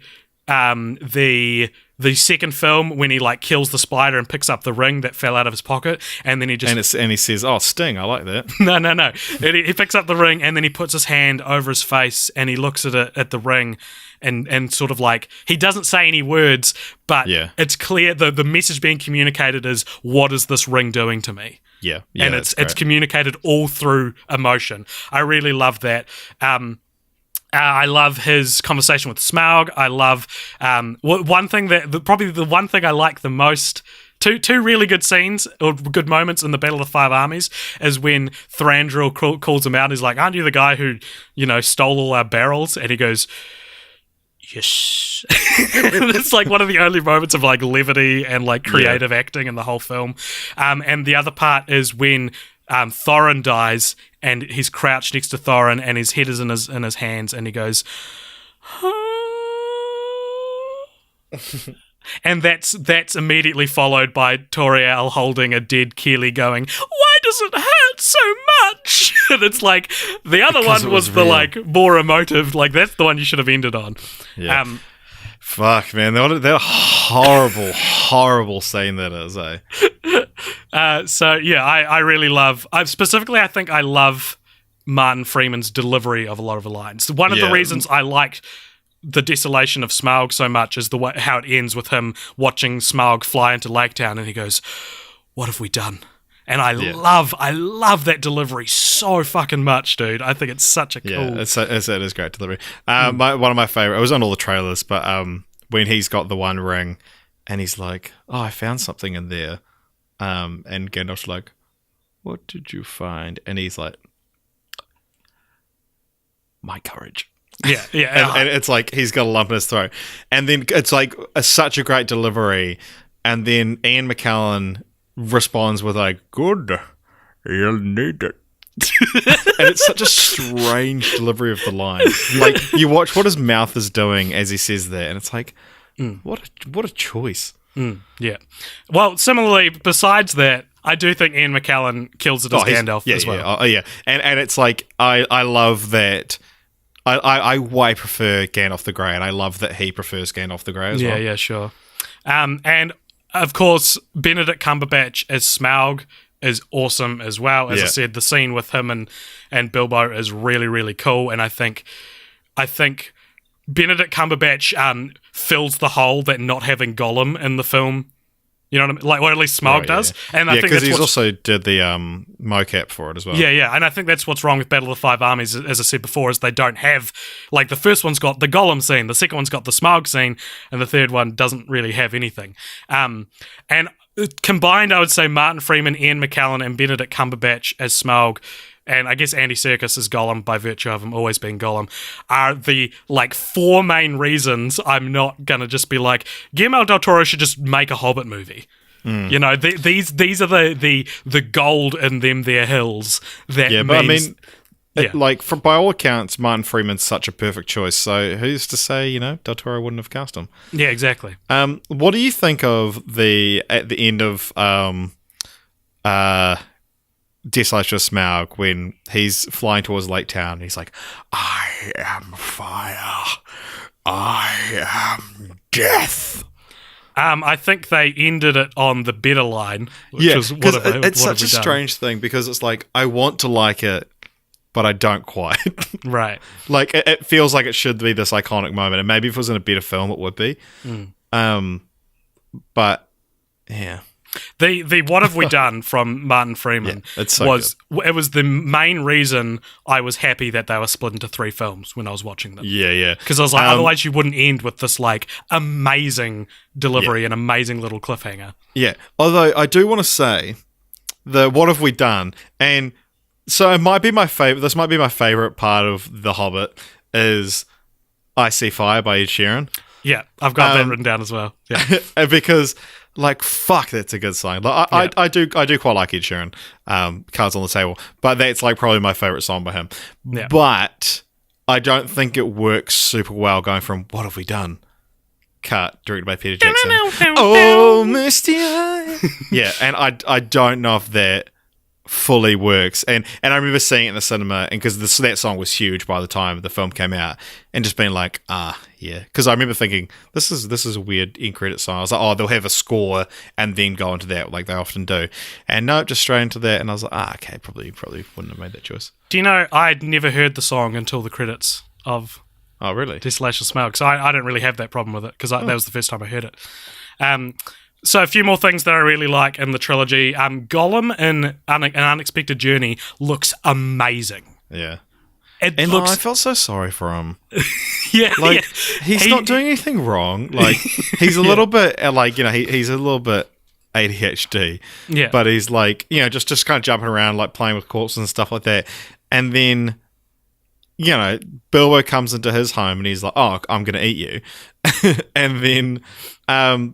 the second film when he like kills the spider and picks up the ring that fell out of his pocket, and then he just and he says, "Oh, sting! I like that." No. He picks up the ring and then he puts his hand over his face and he looks at the ring and sort of like he doesn't say any words, but it's clear the message being communicated is, what is this ring doing to me? Yeah, and it's communicated all through emotion. I really love that. I love his conversation with Smaug. I love one thing probably the one thing I like the most. Two really good scenes or good moments in the Battle of the Five Armies is when Thranduil calls him out. And he's like, "Aren't you the guy who stole all our barrels?" And he goes, "Yes." It's like one of the only moments of like levity and like creative acting in the whole film. And the other part is when Thorin dies and he's crouched next to Thorin and his head is in his hands and he goes, and that's immediately followed by Toriel holding a dead Keely going, "Why does it hurt so much?" And it's like the other one was the like more emotive, like that's the one you should have ended on. Yeah. Fuck, man, that horrible scene that is, eh? So yeah, I really love. I think I love Martin Freeman's delivery of a lot of the lines. One of the reasons I liked the Desolation of Smaug so much is the way how it ends with him watching Smaug fly into Lake Town, and he goes, "What have we done?" And I love that delivery so fucking much, dude. I think it's such a cool. Yeah, it is great delivery. One of my favorite. It was on all the trailers, but when he's got the One Ring, and he's like, "Oh, I found something in there," and Gandalf's like, "What did you find?" And he's like, "My courage." Yeah. and it's like he's got a lump in his throat, and then it's like such a great delivery, and then Ian McKellen responds with like, "Good, you'll need it." And it's such a strange delivery of the line. Like you watch what his mouth is doing as he says that, and it's like, what a choice. Yeah. Well, similarly, besides that, I do think Ian McKellen kills it as Gandalf as well. Yeah. And it's like I love that. I way prefer Gandalf the Grey, and I love that he prefers Gandalf the Grey as well. Yeah, sure. And of course, Benedict Cumberbatch as Smaug is awesome as well. As I said, the scene with him and Bilbo is really, really cool, and I think Benedict Cumberbatch fills the hole that not having Gollum in the film. You know what I mean? Like, or at least Smaug does. Yeah. And I think because he's also did the mocap for it as well. Yeah. And I think that's what's wrong with Battle of the Five Armies, as I said before, is they don't have, like, the first one's got the Gollum scene, the second one's got the Smaug scene, and the third one doesn't really have anything. And combined, I would say Martin Freeman, Ian McKellen, and Benedict Cumberbatch as Smaug, and I guess Andy Serkis as Gollum by virtue of him always being Gollum, are the like four main reasons I'm not gonna just be like, Guillermo del Toro should just make a Hobbit movie. You know, these are the gold in them their hills. Like by all accounts, Martin Freeman's such a perfect choice. So who's to say Del Toro wouldn't have cast him? Yeah, exactly. What do you think of at the end of Desolation of Smaug when he's flying towards Lake Town and he's like, "I am fire, I am death." I think they ended it on the better line. It's such a strange thing because it's like I want to like it, but I don't quite. Right. Like it feels like it should be this iconic moment, and maybe if it was in a better film, it would be. But yeah. The What Have We Done from Martin Freeman it's so it was the main reason I was happy that they were split into 3 films when I was watching them. Yeah. Because I was like, otherwise you wouldn't end with this like amazing delivery and amazing little cliffhanger. Yeah. Although I do want to say the What Have We Done, and so it might be my favorite. This might be my favorite part of The Hobbit is I See Fire by Ed Sheeran. Yeah, I've got that written down as well. Yeah. Because like, fuck, that's a good song. Like, I do quite like Ed Sheeran, Cards on the Table, but that's like probably my favorite song by him. Yeah. But I don't think it works super well going from What Have We Done? Cut, directed by Peter Jackson. Oh, Misty Eye. Yeah, and I don't know if that fully works. And I remember seeing it in the cinema, and because that song was huge by the time the film came out, and just being like, yeah. Because I remember thinking, this is a weird end credit song. I was like, oh, they'll have a score and then go into that like they often do. And no, just straight into that, and I was like, okay, probably wouldn't have made that choice. Do you know, I'd never heard the song until the credits of Oh, really? Desolation Smell, because I don't really have that problem with it, because that was the first time I heard it. So a few more things that I really like in the trilogy. Gollum in An Unexpected Journey looks amazing. Yeah. And I felt so sorry for him. Yeah. Like, he's not doing anything wrong. Like, he's a little bit, like, he's a little bit ADHD. Yeah. But he's like, just kind of jumping around, like playing with corpses and stuff like that. And then, Bilbo comes into his home and he's like, oh, I'm going to eat you. And then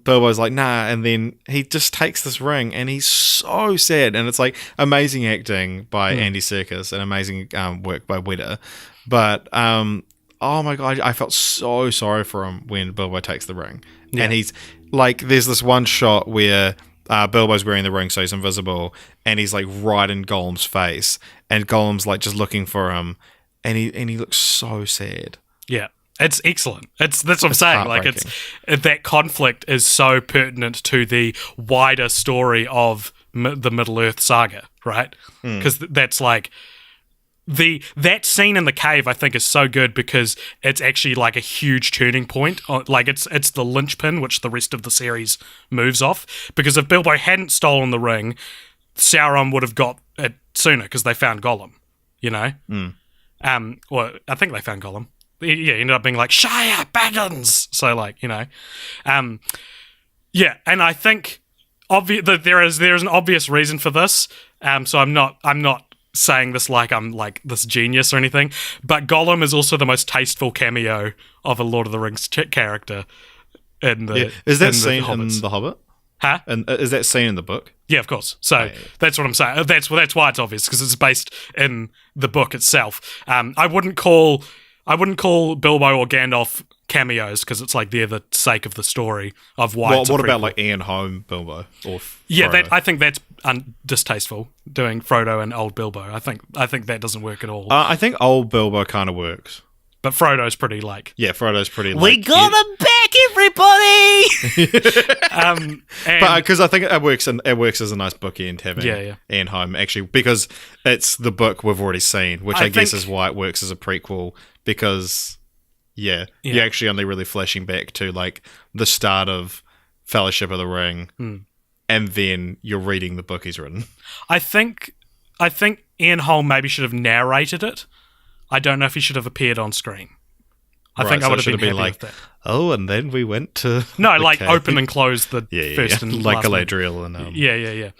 Bilbo's like, nah. And then he just takes this ring and he's so sad. And it's like amazing acting by Andy Serkis and amazing work by Weta. But, oh my God, I felt so sorry for him when Bilbo takes the ring. Yeah. And he's like, there's this one shot where Bilbo's wearing the ring so he's invisible and he's like right in Gollum's face. And Gollum's like just looking for him. And he looks so sad. Yeah, it's excellent. That's what I'm saying. Like that conflict is so pertinent to the wider story of the Middle Earth saga, right? Because that's like that scene in the cave. I think is so good because it's actually like a huge turning point. Like it's the linchpin which the rest of the series moves off. Because if Bilbo hadn't stolen the ring, Sauron would have got it sooner because they found Gollum. Well, I think they found Gollum. Yeah, ended up being like Shire Baggins. So like, yeah, and I think that there is an obvious reason for this. So I'm not saying this like I'm like this genius or anything, but Gollum is also the most tasteful cameo of a Lord of the Rings character in the. Yeah. Is that scene in The Hobbit? Huh? And is that scene in the book? Yeah, of course. So that's what I'm saying. That's why it's obvious because it's based in the book itself. I wouldn't call Bilbo or Gandalf cameos because it's like they're the sake of the story of why. What about like Ian Holm Bilbo or Frodo? Yeah, I think that's distasteful doing Frodo and old Bilbo. I think that doesn't work at all. I think old Bilbo kind of works. But Frodo's pretty like... Yeah, Frodo's pretty like... We got him back, everybody! But because I think it works as a nice bookend having Ian Holm, actually, because it's the book we've already seen, which I guess is why it works as a prequel, because, you're actually only really flashing back to, like, the start of Fellowship of the Ring, and then you're reading the book he's written. I think Ian Holm maybe should have narrated it. I don't know if he should have appeared on screen. I think I would have been happy with that. Oh, and then we went to open and close the first and like last Galadriel and yeah.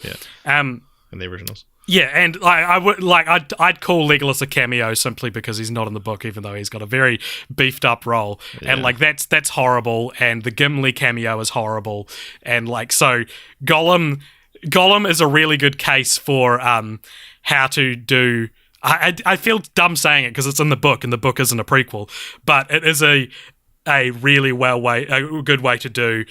In the originals. Yeah, and I would I'd call Legolas a cameo simply because he's not in the book, even though he's got a very beefed up role, and like that's horrible. And the Gimli cameo is horrible, and like so Gollum is a really good case for how to do. I feel dumb saying it because it's in the book and the book isn't a prequel, but it is a really good way to do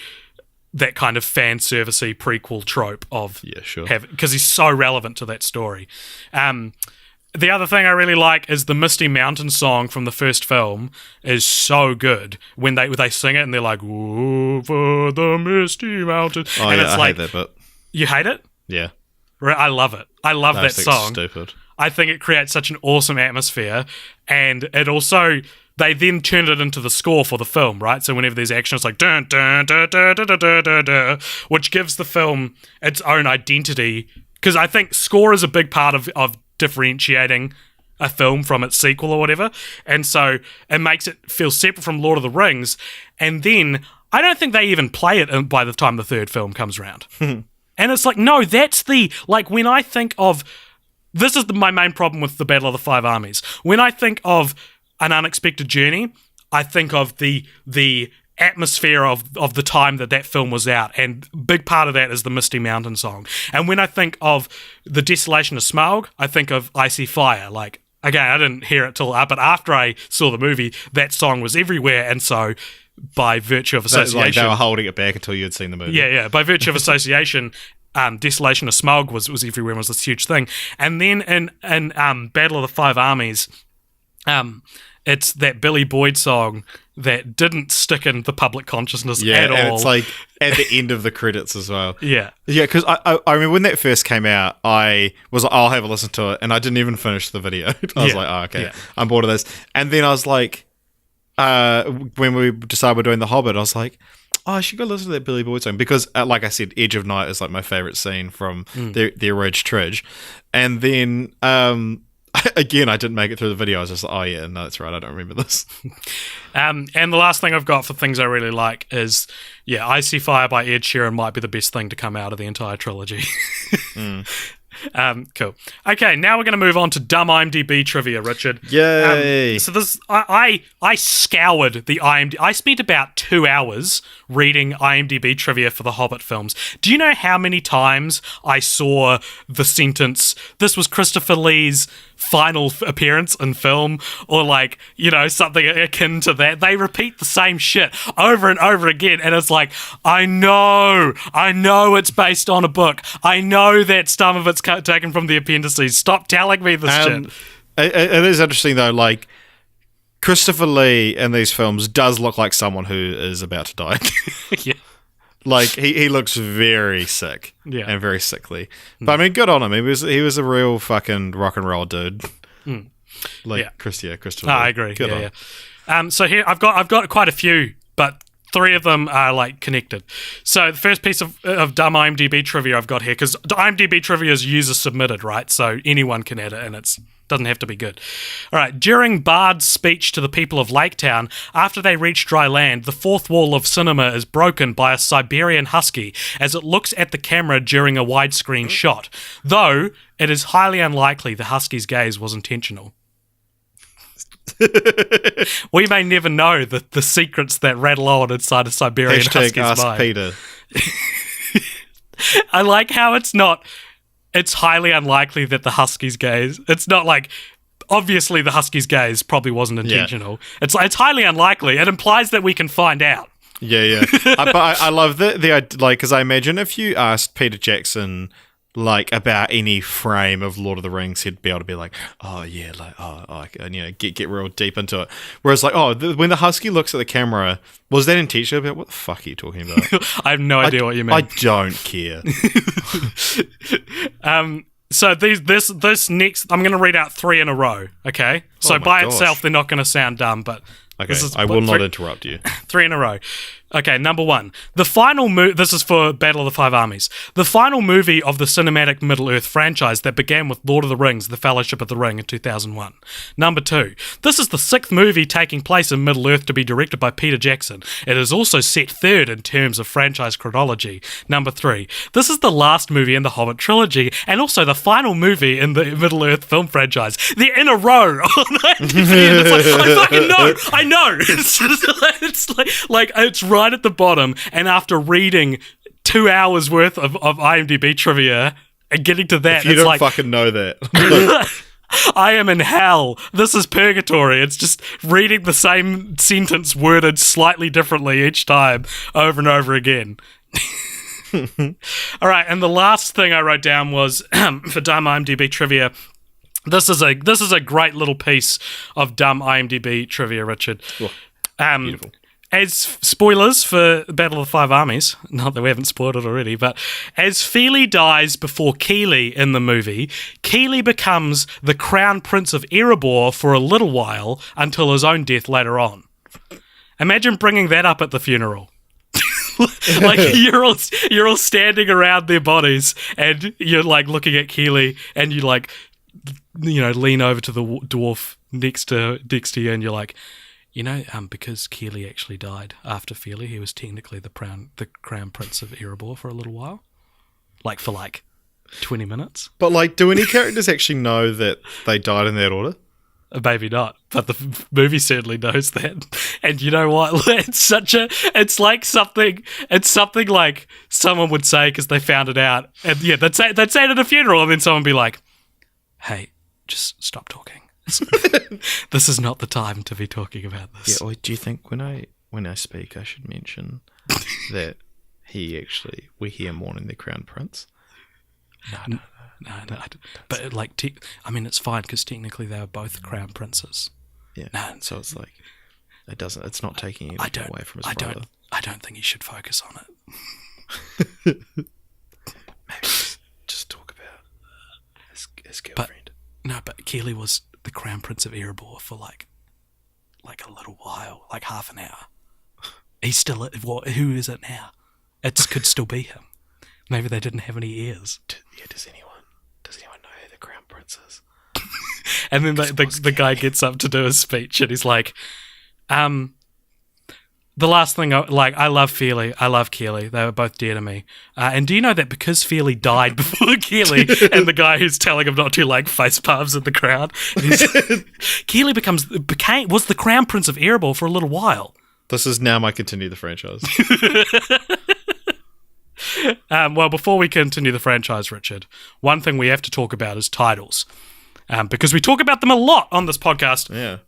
that kind of fan servicey prequel trope of because he's so relevant to that story. The other thing I really like is the Misty Mountain song from the first film is so good when they sing it and they're like over the Misty Mountain. Oh, and yeah, I hate that bit. You hate it? Yeah. I love it. I love that song. It's stupid. I think it creates such an awesome atmosphere, and it also they then turned it into the score for the film, right? So whenever there's action, it's like dun dun dun dun dun dun dun dun, dun, which gives the film its own identity. Because I think score is a big part of differentiating a film from its sequel or whatever, and so it makes it feel separate from Lord of the Rings. And then I don't think they even play it by the time the third film comes around. And it's like, no, that's when I think of. This is my main problem with the Battle of the Five Armies. When I think of An Unexpected Journey, I think of the atmosphere of the time that film was out, and big part of that is the Misty Mountain song. And when I think of the Desolation of Smaug, I think of Icy Fire. Like, again, I didn't hear it till but after I saw the movie, that song was everywhere, and so by virtue of association, like they were holding it back until you had seen the movie. Yeah. By virtue of association, Desolation of Smaug was everywhere and was this huge thing. And then in Battle of the Five Armies, it's that Billy Boyd song that didn't stick in the public consciousness at all. And it's like at the end of the credits as well. Yeah. Yeah, because I remember when that first came out, I was like, I'll have a listen to it, and I didn't even finish the video. I was like, oh, okay, I'm bored of this. And then I was like, when we decided we're doing The Hobbit, I was like, oh, I should go listen to that Billy Boyd song, because, like I said, Edge of Night is like my favourite scene from the original Tridge. And then... again, I didn't make it through the video. I was just like, oh yeah, no, that's right, I don't remember this. And the last thing I've got for things I really like is, Icy Fire by Ed Sheeran might be the best thing to come out of the entire trilogy. Cool. Okay, now we're going to move on to dumb IMDb trivia, Richard. Yay! So this, I scoured the IMDb. I spent about 2 hours reading IMDb trivia for the Hobbit films. Do you know how many times I saw the sentence, "This was Christopher Lee's final appearance in film," or like, something akin to that? They repeat the same shit over and over again, and it's like, I know it's based on a book. I know that some of it's taken from the appendices. Stop telling me this shit. It is interesting though, like, Christopher Lee in these films does look like someone who is about to die. Yeah. Like, he looks very sick and very sickly. But I mean, good on him. He was a real fucking rock and roll dude. Christopher Lee. I agree. Good on him. So here I've got quite a few, but 3 of them are like connected. So the first piece of dumb IMDb trivia I've got here, because IMDb trivia is user submitted, right? So anyone can edit, and it's doesn't have to be good. All right. During Bard's speech to the people of Lake Town, after they reach dry land, the fourth wall of cinema is broken by a Siberian husky as it looks at the camera during a widescreen shot, though it is highly unlikely the husky's gaze was intentional. We may never know the secrets that rattle on inside a Siberian husky's ask mind. Peter. I like how it's highly unlikely that the husky's gaze. It's not like, obviously the husky's gaze probably wasn't intentional. Yeah. It's highly unlikely. It implies that we can find out. Yeah. But I love the like, because I imagine if you asked Peter Jackson like about any frame of Lord of the Rings, he'd be able to be like, oh yeah, like get real deep into it. Whereas like, when the husky looks at the camera, was that intentional? What the fuck are you talking about? I have no idea what you mean. I don't care. So this next, I'm going to read out 3 in a row. Okay, so by itself they're not going to sound dumb, but okay, I will not interrupt you. 3 in a row. Okay, number 1. The final this is for Battle of the Five Armies. The final movie of the cinematic Middle-earth franchise that began with Lord of the Rings, The Fellowship of the Ring in 2001. Number 2. This is the 6th movie taking place in Middle-earth to be directed by Peter Jackson. It is also set 3rd in terms of franchise chronology. Number 3. This is the last movie in the Hobbit trilogy, and also the final movie in the Middle-earth film franchise. They're in a row. I fucking know. I know. It's right at the bottom, and after reading 2 hours worth of IMDb trivia and getting to that, if you it's don't like, fucking know that. I am in hell. This is purgatory. It's just reading the same sentence worded slightly differently each time, over and over again. All right, and the last thing I wrote down was for dumb IMDb trivia. This is a great little piece of dumb IMDb trivia, Richard. Oh, beautiful. As spoilers for Battle of the Five Armies, not that we haven't spoiled it already, but as Fili dies before Keely in the movie, Keely becomes the Crown Prince of Erebor for a little while until his own death later on. Imagine bringing that up at the funeral. Like you're all standing around their bodies and you're like looking at Keely and you like, lean over to the dwarf next to you and you're like, because Keely actually died after Fili, he was technically the Crown Prince of Erebor for a little while. For 20 minutes. But, do any characters actually know that they died in that order? Maybe not, but the movie certainly knows that. And you know what? It's something like someone would say because they found it out. And yeah, they'd say it at a funeral, and then someone would be like, hey, just stop talking. This is not the time to be talking about this. Yeah, or do you think when I speak, I should mention that we hear mourning the Crown Prince? No. But like, it's fine because technically they were both crown princes. Yeah. No, so it's like it's not taking anything away from his brother. I don't think he should focus on it. Maybe just talk about his girlfriend. But Keely was the crown prince of Erebor for like a little while, like half an hour. He's still who is it now? It could still be him. Maybe they didn't have any ears. Does anyone know who the Crown Prince is? And then the guy gets up to do a speech, and he's like, the last thing, I love Feely, I love Keely. They were both dear to me. And do you know that because Feely died before Keely, and the guy who's telling him not to like face palms in the crowd, Keely was the Crown Prince of Erebor for a little while. This is now my continue the franchise. Well, before we continue the franchise, Richard, one thing we have to talk about is titles, because we talk about them a lot on this podcast. Yeah.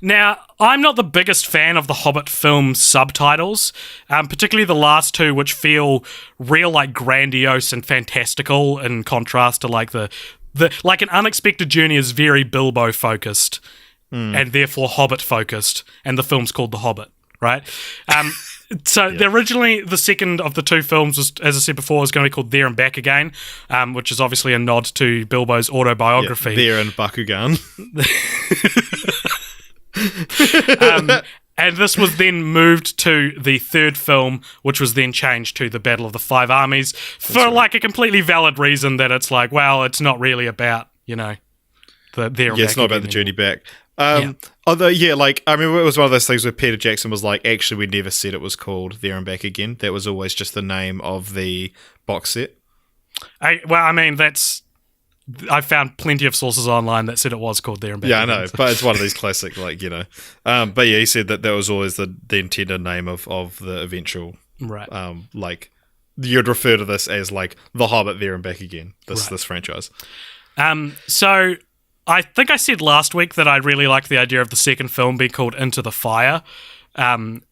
Now, I'm not the biggest fan of the Hobbit film subtitles, particularly the last two, which feel real like grandiose and fantastical in contrast to like the like An Unexpected Journey is very Bilbo focused and therefore Hobbit focused, and the film's called The Hobbit, right? So originally the second of the two films was, as I said before, was going to be called There and Back Again, which is obviously a nod to Bilbo's autobiography. There and Bakugan. And this was then moved to the third film, which was then changed to The Battle of the Five Armies for like a completely valid reason that it's like, well, it's not really about, the There and Back. Yeah, it's not about the journey back. Although, it was one of those things where Peter Jackson was like, actually, we never said it was called There and Back Again. That was always just the name of the box set. I found plenty of sources online that said it was called There and Back Again. Yeah, I know, but it's one of these classic, but yeah, he said that was always the intended name of the eventual, right. You'd refer to this as like The Hobbit There and Back Again, this franchise. So I think I said last week that I really liked the idea of the second film being called Into the Fire,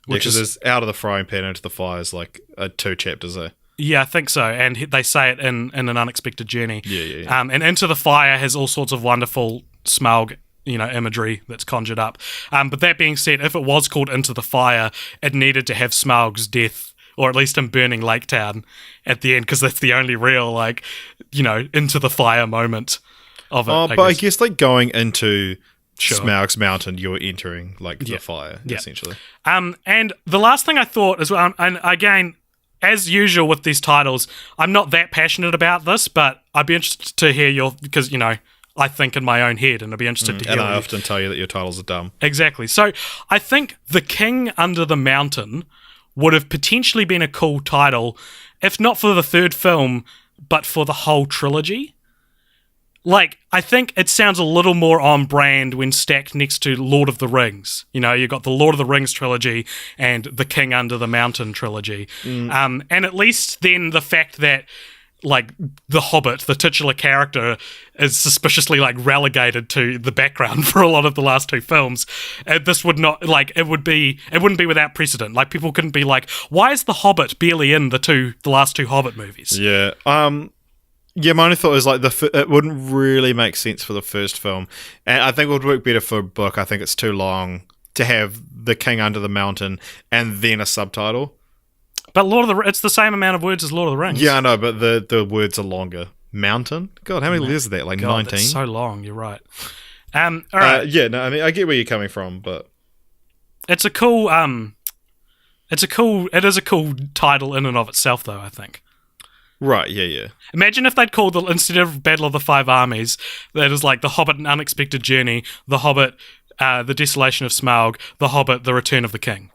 which is out of the frying pan into the fire is like 2 chapters there. Yeah, I think so, and they say it in An Unexpected Journey. Yeah. And Into the Fire has all sorts of wonderful Smaug, imagery that's conjured up. But that being said, if it was called Into the Fire, it needed to have Smaug's death, or at least him burning Lake Town at the end, because that's the only real, Into the Fire moment of it. I guess like going into Smaug's mountain, you're entering the fire, essentially. And the last thing I thought as well, and again, as usual with these titles, I'm not that passionate about this, but I'd be interested to hear because I think in my own head, and I'd be interested to hear. And I often tell you that your titles are dumb. Exactly. So I think The King Under the Mountain would have potentially been a cool title, if not for the third film, but for the whole trilogy. I think it sounds a little more on brand when stacked next to Lord of the Rings. You've got the Lord of the Rings trilogy and the King Under the Mountain trilogy. And at least then the fact that, the Hobbit, the titular character, is suspiciously, relegated to the background for a lot of the last two films. This would not, it wouldn't be without precedent. People couldn't be like, why is the Hobbit barely in the last two Hobbit movies? Yeah. Yeah, my only thought is it wouldn't really make sense for the first film, and I think it would work better for a book. I think it's too long to have The King Under the Mountain and then a subtitle. But it's the same amount of words as Lord of the Rings. Yeah, I know, but the words are longer. Mountain? God, how many letters is that? 19? That's so long. You're right. All right. I get where you're coming from, but it's a cool. It is a cool title in and of itself, though. I think. Right, yeah. Imagine if they'd called instead of Battle of the Five Armies, that is The Hobbit, An Unexpected Journey, The Hobbit, The Desolation of Smaug, The Hobbit, The Return of the King.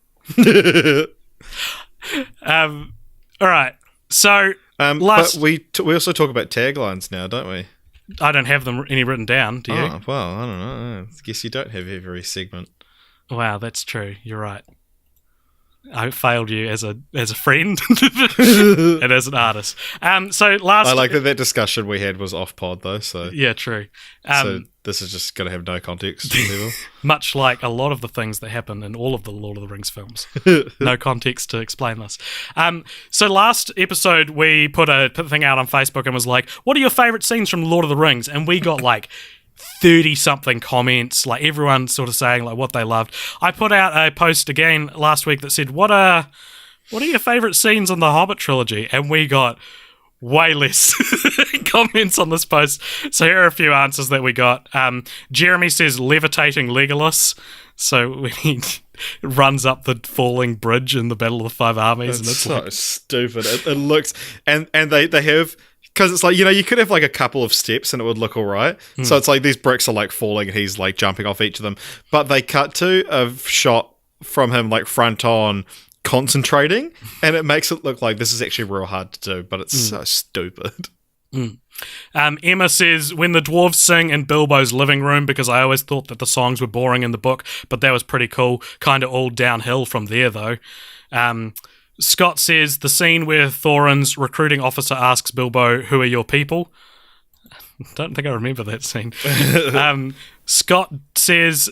All right, so but we also talk about taglines now, don't we? I don't have them any written down. Do you? Oh, well, I don't know. I guess you don't have every segment. Wow, that's true. You're right. I failed you as a friend and as an artist. So last, I like that discussion we had was off pod though. So yeah, true. so this is just going to have no context. Level. Much like a lot of the things that happen in all of the Lord of the Rings films, no context to explain this. So last episode we put a thing out on Facebook and was like, "What are your favorite scenes from Lord of the Rings?" And we got like 30-something comments, like everyone sort of saying like what they loved. I put out a post again last week that said, what are your favourite scenes in the Hobbit trilogy? And we got way less comments on this post. So here are a few answers that we got. Jeremy says levitating Legolas. So he runs up the falling bridge in the Battle of the Five Armies. It's so stupid. It looks... And they have... Because it's like, you could have like a couple of steps and it would look all right. So it's like these bricks are like falling and he's like jumping off each of them. But they cut to a shot from him like front on concentrating and it makes it look like this is actually real hard to do, but it's so stupid. Emma says, when the dwarves sing in Bilbo's living room, because I always thought that the songs were boring in the book, but that was pretty cool. Kind of all downhill from there though. Scott says the scene where Thorin's recruiting officer asks Bilbo, "Who are your people?" Don't think I remember that scene. Scott says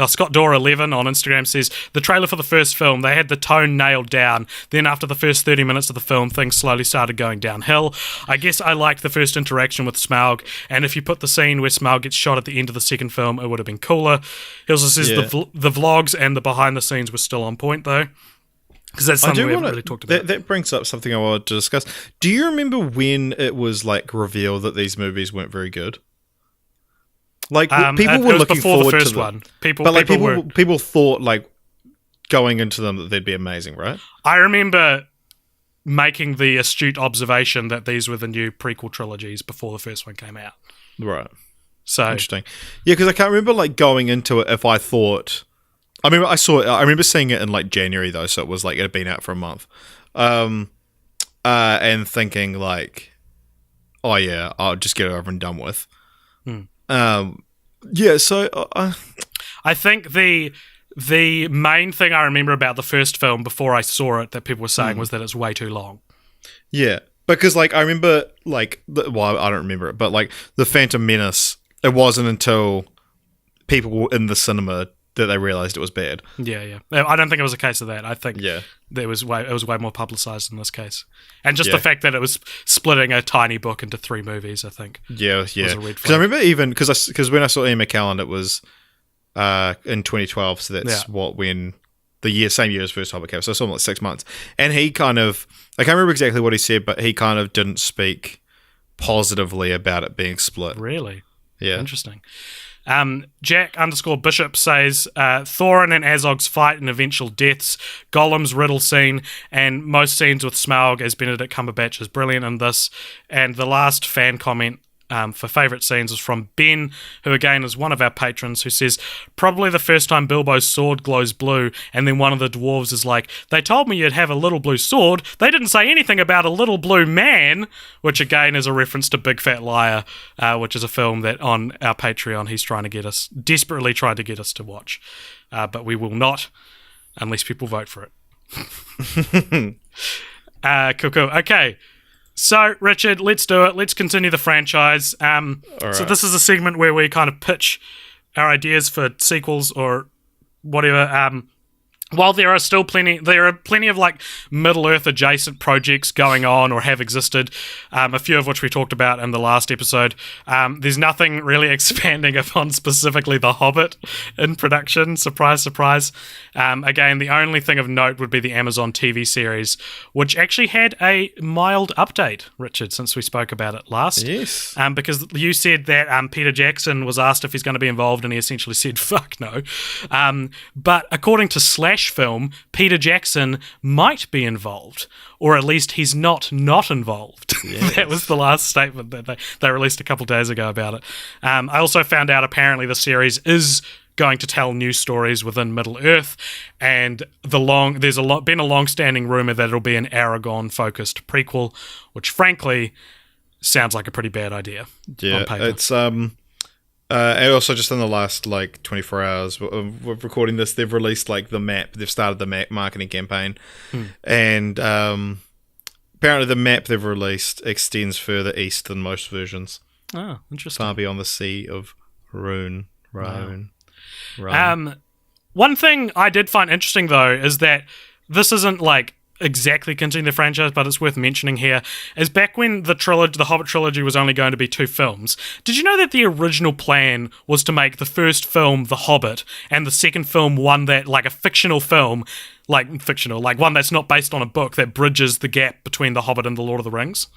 Scott Dora 11 on Instagram says the trailer for the first film, they had the tone nailed down. Then after the first 30 minutes of the film, things slowly started going downhill. I guess I liked the first interaction with Smaug, and if you put the scene where Smaug gets shot at the end of the second film, it would have been cooler. He also says the vlogs and the behind the scenes were still on point though. Because that's something we haven't really talked about. That brings up something I wanted to discuss. Do you remember when it was like revealed that these movies weren't very good? Like people were looking forward to the first one. People thought like going into them that they'd be amazing, right? I remember making the astute observation that these were the new prequel trilogies before the first one came out. Right. So interesting. Yeah, because I can't remember like going into it if I thought. I remember seeing it in like January though, so it was like it had been out for a month, and thinking like, oh yeah, I'll just get it over and done with. Yeah, so I think the main thing I remember about the first film before I saw it that people were saying was that it's way too long. Yeah, because like I remember like I don't remember it, but like the Phantom Menace, it wasn't until people were in the cinema that they realised it was bad. Yeah. I don't think it was a case of that. I think it was way more publicised in this case. And just the fact that it was splitting a tiny book into 3 movies, I think. Yeah. Because I remember even... Because when I saw Ian McKellen, it was in 2012, so that's when... same year as first Hobbit came, so I saw him like 6 months. And he kind of... I can't remember exactly what he said, but he kind of didn't speak positively about it being split. Really? Yeah. Interesting. Jack_Bishop says Thorin and Azog's fight and eventual deaths, Gollum's riddle scene, and most scenes with Smaug as Benedict Cumberbatch is brilliant in this. And the last fan comment for favourite scenes is from Ben, who again is one of our patrons, who says, probably the first time Bilbo's sword glows blue, and then one of the dwarves is like, they told me you'd have a little blue sword, they didn't say anything about a little blue man, which again is a reference to Big Fat Liar, which is a film that on our Patreon he's desperately trying to get us to watch, but we will not unless people vote for it. Cool. Okay. So, Richard, let's do it. Let's continue the franchise. So this is a segment where we kind of pitch our ideas for sequels or whatever. While there are plenty of like Middle-earth adjacent projects going on or have existed, a few of which we talked about in the last episode. There's nothing really expanding upon specifically The Hobbit in production. Surprise, surprise. Again, the only thing of note would be the Amazon TV series, which actually had a mild update, Richard, since we spoke about it last. Yes. Because you said that Peter Jackson was asked if he's going to be involved, and he essentially said, fuck no. But according to Slash Film, Peter Jackson might be involved, or at least he's not involved. Yes. That was the last statement that they released a couple days ago about it. I also found out apparently the series is going to tell new stories within Middle-earth, and there's been a long-standing rumor that it'll be an Aragorn-focused prequel, which frankly sounds like a pretty bad idea. Yeah, on paper. it's and also just in the last like 24 hours of recording this, they've released like the map. They've started the map marketing campaign, and apparently the map they've released extends further east than most versions, Oh, interesting. far beyond the Sea of Rhone. One thing I did find interesting, though, is that this isn't like exactly continuing the franchise, but it's worth mentioning here, is back when the Hobbit trilogy was only going to be 2 films, did you know that the original plan was to make the first film The Hobbit and the second film one that, like a fictional film, like one that's not based on a book that bridges the gap between The Hobbit and The Lord of the Rings?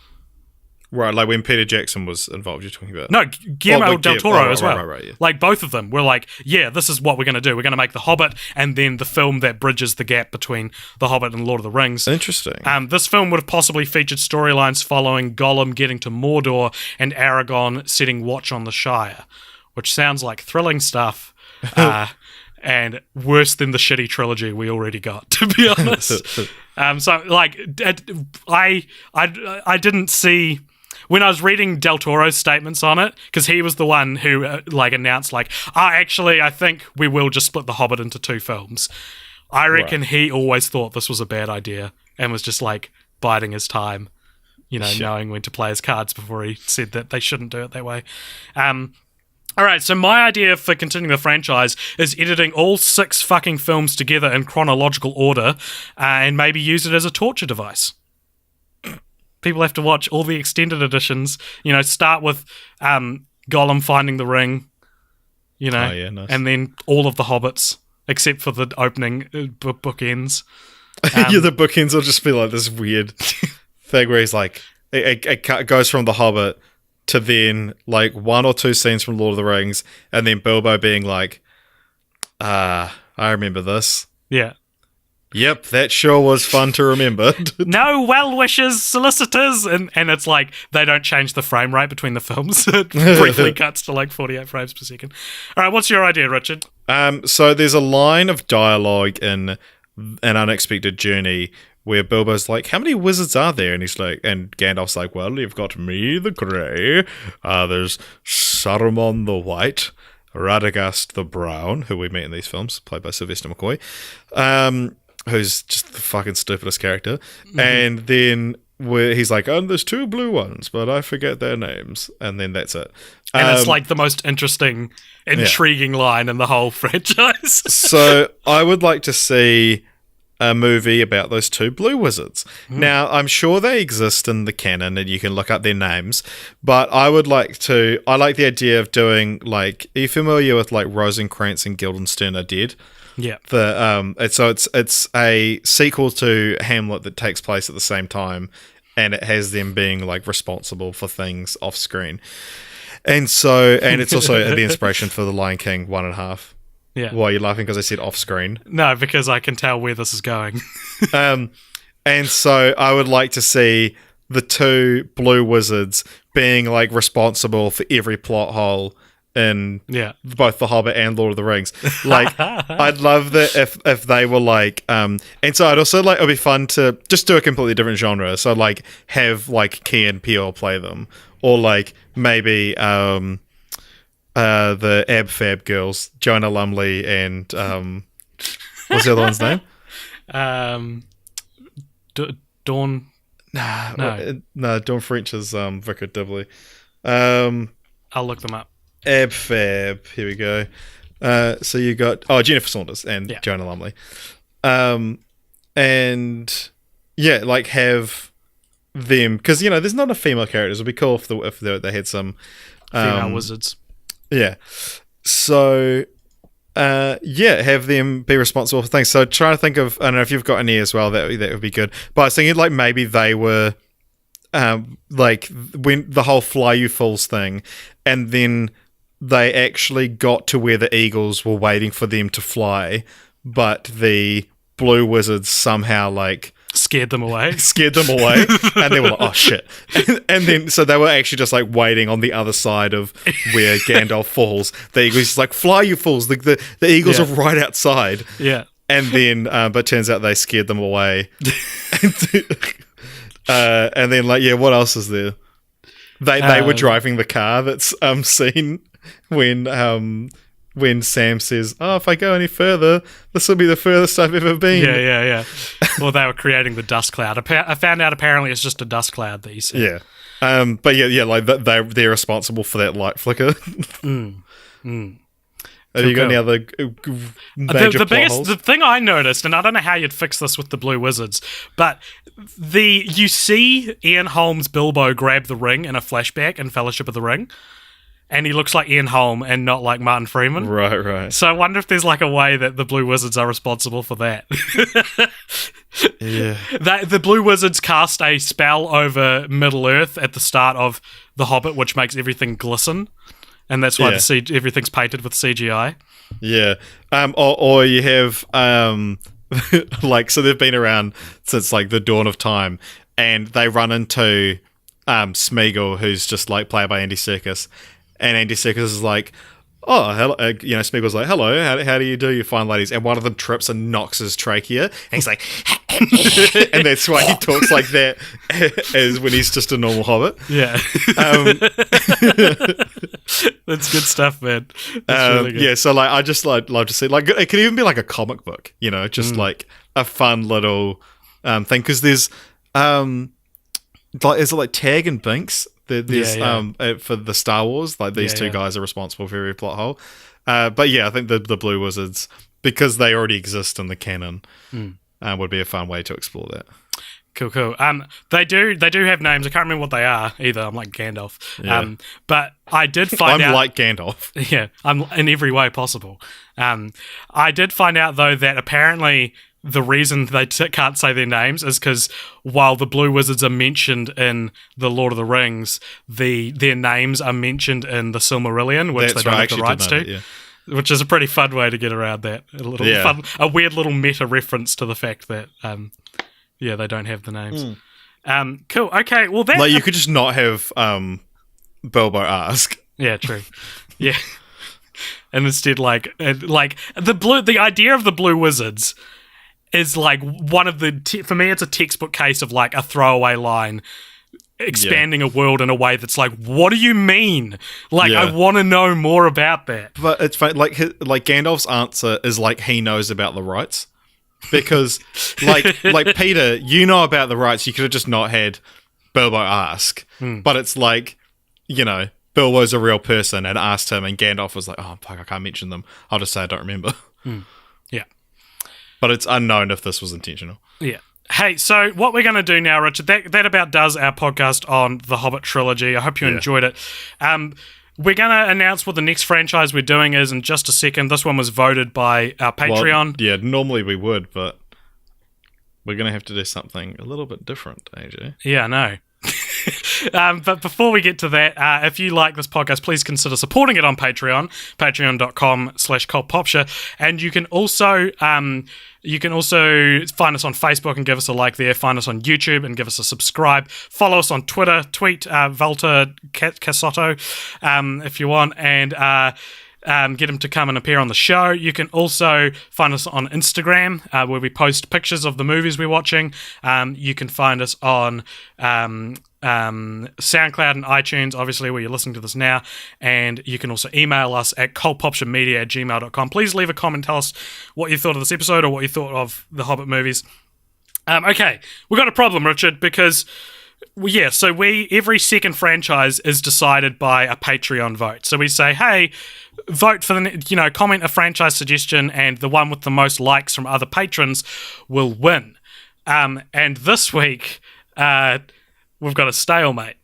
Right, like when Peter Jackson was involved, you're talking about? No, Guillermo del Toro as well. Right, yeah. Like, both of them were like, yeah, this is what we're going to do. We're going to make The Hobbit and then the film that bridges the gap between The Hobbit and Lord of the Rings. Interesting. This film would have possibly featured storylines following Gollum getting to Mordor and Aragorn setting watch on the Shire, which sounds like thrilling stuff. And worse than the shitty trilogy we already got, to be honest. So, like, I didn't see... When I was reading Del Toro's statements on it, because he was the one who announced actually, I think we will just split The Hobbit into 2 films. I reckon he always thought this was a bad idea and was just like biding his time, knowing when to play his cards before he said that they shouldn't do it that way. All right, so my idea for continuing the franchise is editing all 6 fucking films together in chronological order and maybe use it as a torture device. People have to watch all the extended editions. Start with Gollum finding the ring. Nice. And then all of the Hobbits, except for the opening bookends. The bookends will just be like this weird thing where he's like, it goes from the Hobbit to then like 1 or 2 scenes from Lord of the Rings, and then Bilbo being like, I remember this. Yeah. Yep, that sure was fun to remember. No well wishes, solicitors, and it's like they don't change the frame rate between the films. It briefly cuts to like 48 frames per second. All right, what's your idea, Richard? So there's a line of dialogue in An Unexpected Journey where Bilbo's like, "How many wizards are there?" And he's like, and Gandalf's like, "Well, you've got me, the Grey. There's Saruman the White, Radagast the Brown, who we meet in these films, played by Sylvester McCoy." Who's just the fucking stupidest character. Mm-hmm. And then he's like, "Oh, there's 2 blue ones, but I forget their names." And then that's it. And it's like the most intriguing line in the whole franchise. So I would like to see a movie about those 2 blue wizards. Now, I'm sure they exist in the canon and you can look up their names, but I like the idea of doing like, are you familiar with like Rosencrantz and Guildenstern Are Dead? Yeah. It's a sequel to Hamlet that takes place at the same time, and it has them being like responsible for things off screen. And it's also the inspiration for The Lion King 1.5. Yeah. Why are you laughing? Because I said off screen? No, because I can tell where this is going. And so I would like to see the 2 blue wizards being like responsible for every plot hole in both The Hobbit and Lord of the Rings. Like, I'd love that if they were like, and so I'd also like, it'd be fun to just do a completely different genre. So like have like Key and Peele play them, or like maybe the Ab Fab girls, Jonah Lumley and what's the other one's name? Dawn. No, Dawn French is Vicar Dibley. I'll look them up. Ab Fab. Here we go. So you got Jennifer Saunders and Jonah Lumley, and like have them, because there's not enough female characters. It'd be cool if they had some female wizards. Yeah. So have them be responsible for things. So trying to think of, I don't know if you've got any as well. That would be good. But I was thinking like maybe they were like when the whole Fly You Fools thing, and then they actually got to where the eagles were waiting for them to fly, but the blue wizards somehow like scared them away, and they were like, "Oh shit!" and then so they were actually just like waiting on the other side of where Gandalf falls. The eagles like, "Fly, you fools!" The eagles are right outside. Yeah, and then but turns out they scared them away. And then like, what else is there? They were driving the car that's seen when Sam says, "Oh, if I go any further, this will be the furthest I've ever been." Yeah. Well, they were creating the dust cloud. I found out apparently it's just a dust cloud that you see. Yeah. But like they're responsible for that light flicker. Have you got any other major plot holes? The thing I noticed, and I don't know how you'd fix this with the Blue Wizards, but you see Ian Holm's Bilbo grab the ring in a flashback in Fellowship of the Ring, and he looks like Ian Holm and not like Martin Freeman. Right. So I wonder if there's like a way that the Blue Wizards are responsible for that. Yeah. The Blue Wizards cast a spell over Middle Earth at the start of The Hobbit, which makes everything glisten. And that's why everything's painted with CGI. Yeah. Or you have, like, so they've been around since, like, the dawn of time, and they run into Smeagol, who's just, like, played by Andy Serkis. And Andy Serkis is like, "Oh, hello." Smeagol's like, "Hello, how do you do, you fine ladies?" And one of them trips and knocks his trachea, and he's like, and that's why he talks like that as when he's just a normal hobbit. Yeah. That's good stuff, man. That's really good. Yeah, so like I just love to see, like, it could even be like a comic book, just like a fun little thing, because there's like, is it like Tag and Binks? There's for the Star Wars, like these two guys are responsible for every plot hole. But yeah, I think the Blue Wizards, because they already exist in the canon, would be a fun way to explore that. Cool. They do have names. I can't remember what they are either. I'm like Gandalf. Yeah. But I did find out. I'm like Gandalf. Yeah, I'm in every way possible. I did find out though that apparently the reason they can't say their names is because while the Blue Wizards are mentioned in the Lord of the Rings, their names are mentioned in the Silmarillion, which they don't have the rights to. Which is a pretty fun way to get around that. A weird little meta reference to the fact that they don't have the names. Cool. Okay. Well, that, like, you could just not have Bilbo ask. Yeah. True. Yeah. And instead, like the idea of the Blue Wizards is like one of for me, it's a textbook case of like a throwaway line expanding a world in a way that's like, what do you mean? Like, I want to know more about that. But it's funny, like Gandalf's answer is like he knows about the rights, because like Peter, you know about the rights. You could have just not had Bilbo ask, but it's like, Bilbo's a real person and asked him, and Gandalf was like, "Oh fuck, I can't mention them. I'll just say I don't remember." Yeah. But it's unknown if this was intentional. Yeah. Hey, so what we're going to do now, Richard, that about does our podcast on the Hobbit trilogy. I hope you enjoyed it. We're going to announce what the next franchise we're doing is in just a second. This one was voted by our Patreon. Well, yeah, normally we would, but we're going to have to do something a little bit different, AJ. Yeah, I know. But before we get to that, if you like this podcast, please consider supporting it on Patreon, patreon.com/cultpopture. And you can also find us on Facebook and give us a like there. Find us on YouTube and give us a subscribe. Follow us on Twitter. Tweet Walter Casotto if you want, and get him to come and appear on the show. You can also find us on Instagram, where we post pictures of the movies we're watching. You can find us on SoundCloud and iTunes, obviously, where you're listening to this now. And you can also email us at cultpopturemedia@gmail.com. Please leave a comment, tell us what you thought of this episode or what you thought of the Hobbit movies. Okay, we've got a problem, Richard, because every second franchise is decided by a Patreon vote. So we say, hey, vote for comment a franchise suggestion, and the one with the most likes from other patrons will win. And this week, we've got a stalemate.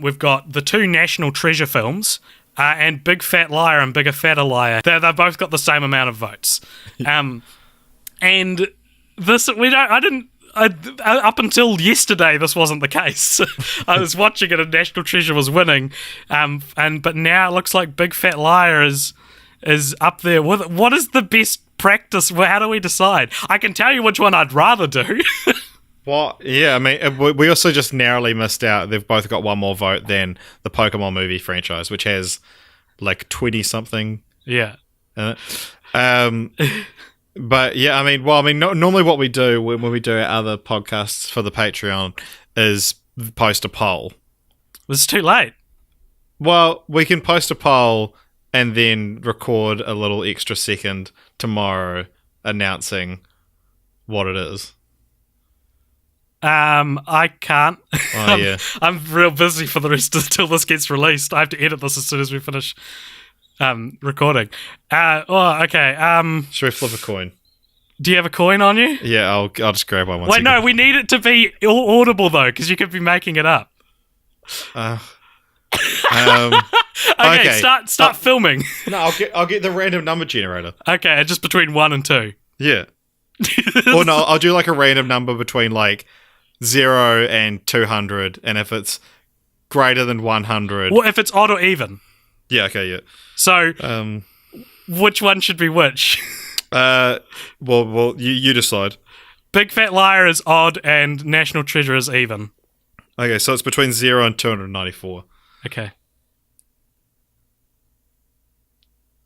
We've got the two National Treasure films, and Big Fat Liar and Bigger Fatter Liar. They've both got the same amount of votes. And this, up until yesterday, this wasn't the case. I was watching it and National Treasure was winning, but now it looks like Big Fat Liar is up there. What is the best practice? How do we decide? I can tell you which one I'd rather do. Well, yeah, I mean, we also just narrowly missed out. They've both got one more vote than the Pokemon movie franchise, which has like 20-something. Yeah. But yeah, normally what we do when we do our other podcasts for the Patreon is post a poll. It's too late. Well, we can post a poll and then record a little extra second tomorrow announcing what it is. I can't. Oh, yeah. I'm real busy for the rest until this gets released. I have to edit this as soon as we finish recording. Okay. Should we flip a coin? Do you have a coin on you? Yeah, I'll just grab one. Wait, no, we need it to be audible though, because you could be making it up. Okay, start filming. No, I'll get the random number generator. Okay, just between 1 and 2. Yeah. Or no, I'll do like a random number between like 0 and 200, and if it's greater than 100... Well, if it's odd or even. Yeah, okay, yeah. So, which one should be which? Well, you decide. Big Fat Liar is odd and National Treasure is even. Okay, so it's between 0 and 294. Okay.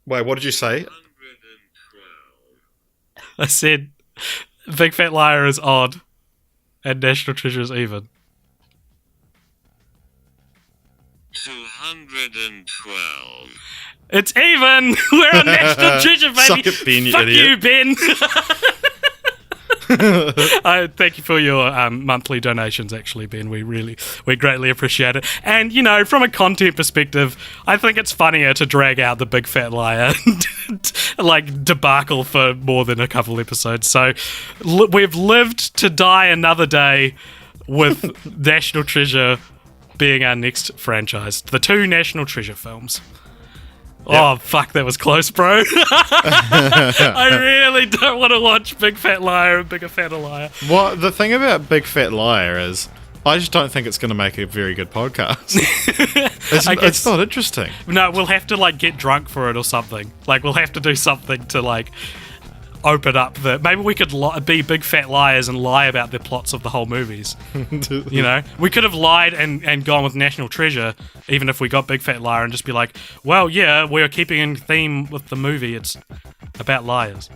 Wait, what did you say? 112. I said Big Fat Liar is odd and National Treasure is even. 212. It's even! We're on National Treasure, baby! Suck it, Ben, you Fuck idiot. you, Ben! Thank you for your monthly donations, actually, Ben. We greatly appreciate it. And, you know, from a content perspective, I think it's funnier to drag out the Big Fat Liar like debacle for more than a couple episodes. So we've lived to die another day with National Treasure being our next franchise. The 2 National Treasure films. Yep. Oh, fuck, that was close, bro. I really don't want to watch Big Fat Liar and Bigger Fatter Liar. Well, the thing about Big Fat Liar is I just don't think it's going to make a very good podcast. It's not interesting. No, we'll have to, like, get drunk for it or something. Like, we'll have to do something to, like, open up the... Maybe we could be big fat liars and lie about the plots of the whole movies. You know? We could have lied and gone with National Treasure, even if we got Big Fat Liar, and just be like, well, yeah, we're keeping in theme with the movie. It's about liars.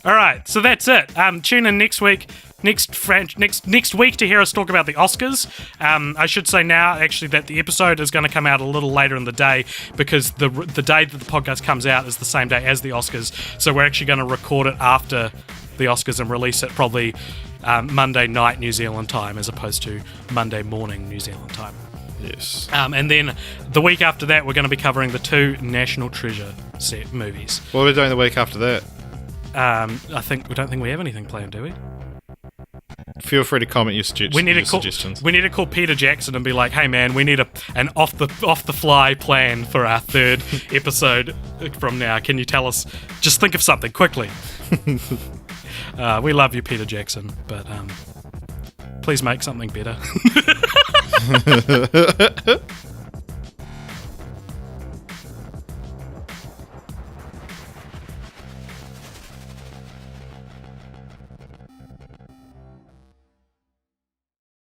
All right, so that's it. Tune in next week next week to hear us talk about the Oscars. I should say now, actually, that the episode is going to come out a little later in the day because the day that the podcast comes out is the same day as the Oscars. So we're actually going to record it after the Oscars and release it probably Monday night New Zealand time as opposed to Monday morning New Zealand time. Yes. And then the week after that, we're going to be covering the 2 National Treasure set movies. What are we doing the week after that? We don't think we have anything planned, do we? Feel free to comment your suggestions. We need to call Peter Jackson and be like, "Hey man, we need an off the fly plan for our 3rd episode from now. Can you tell us? Just think of something quickly." We love you, Peter Jackson, but please make something better.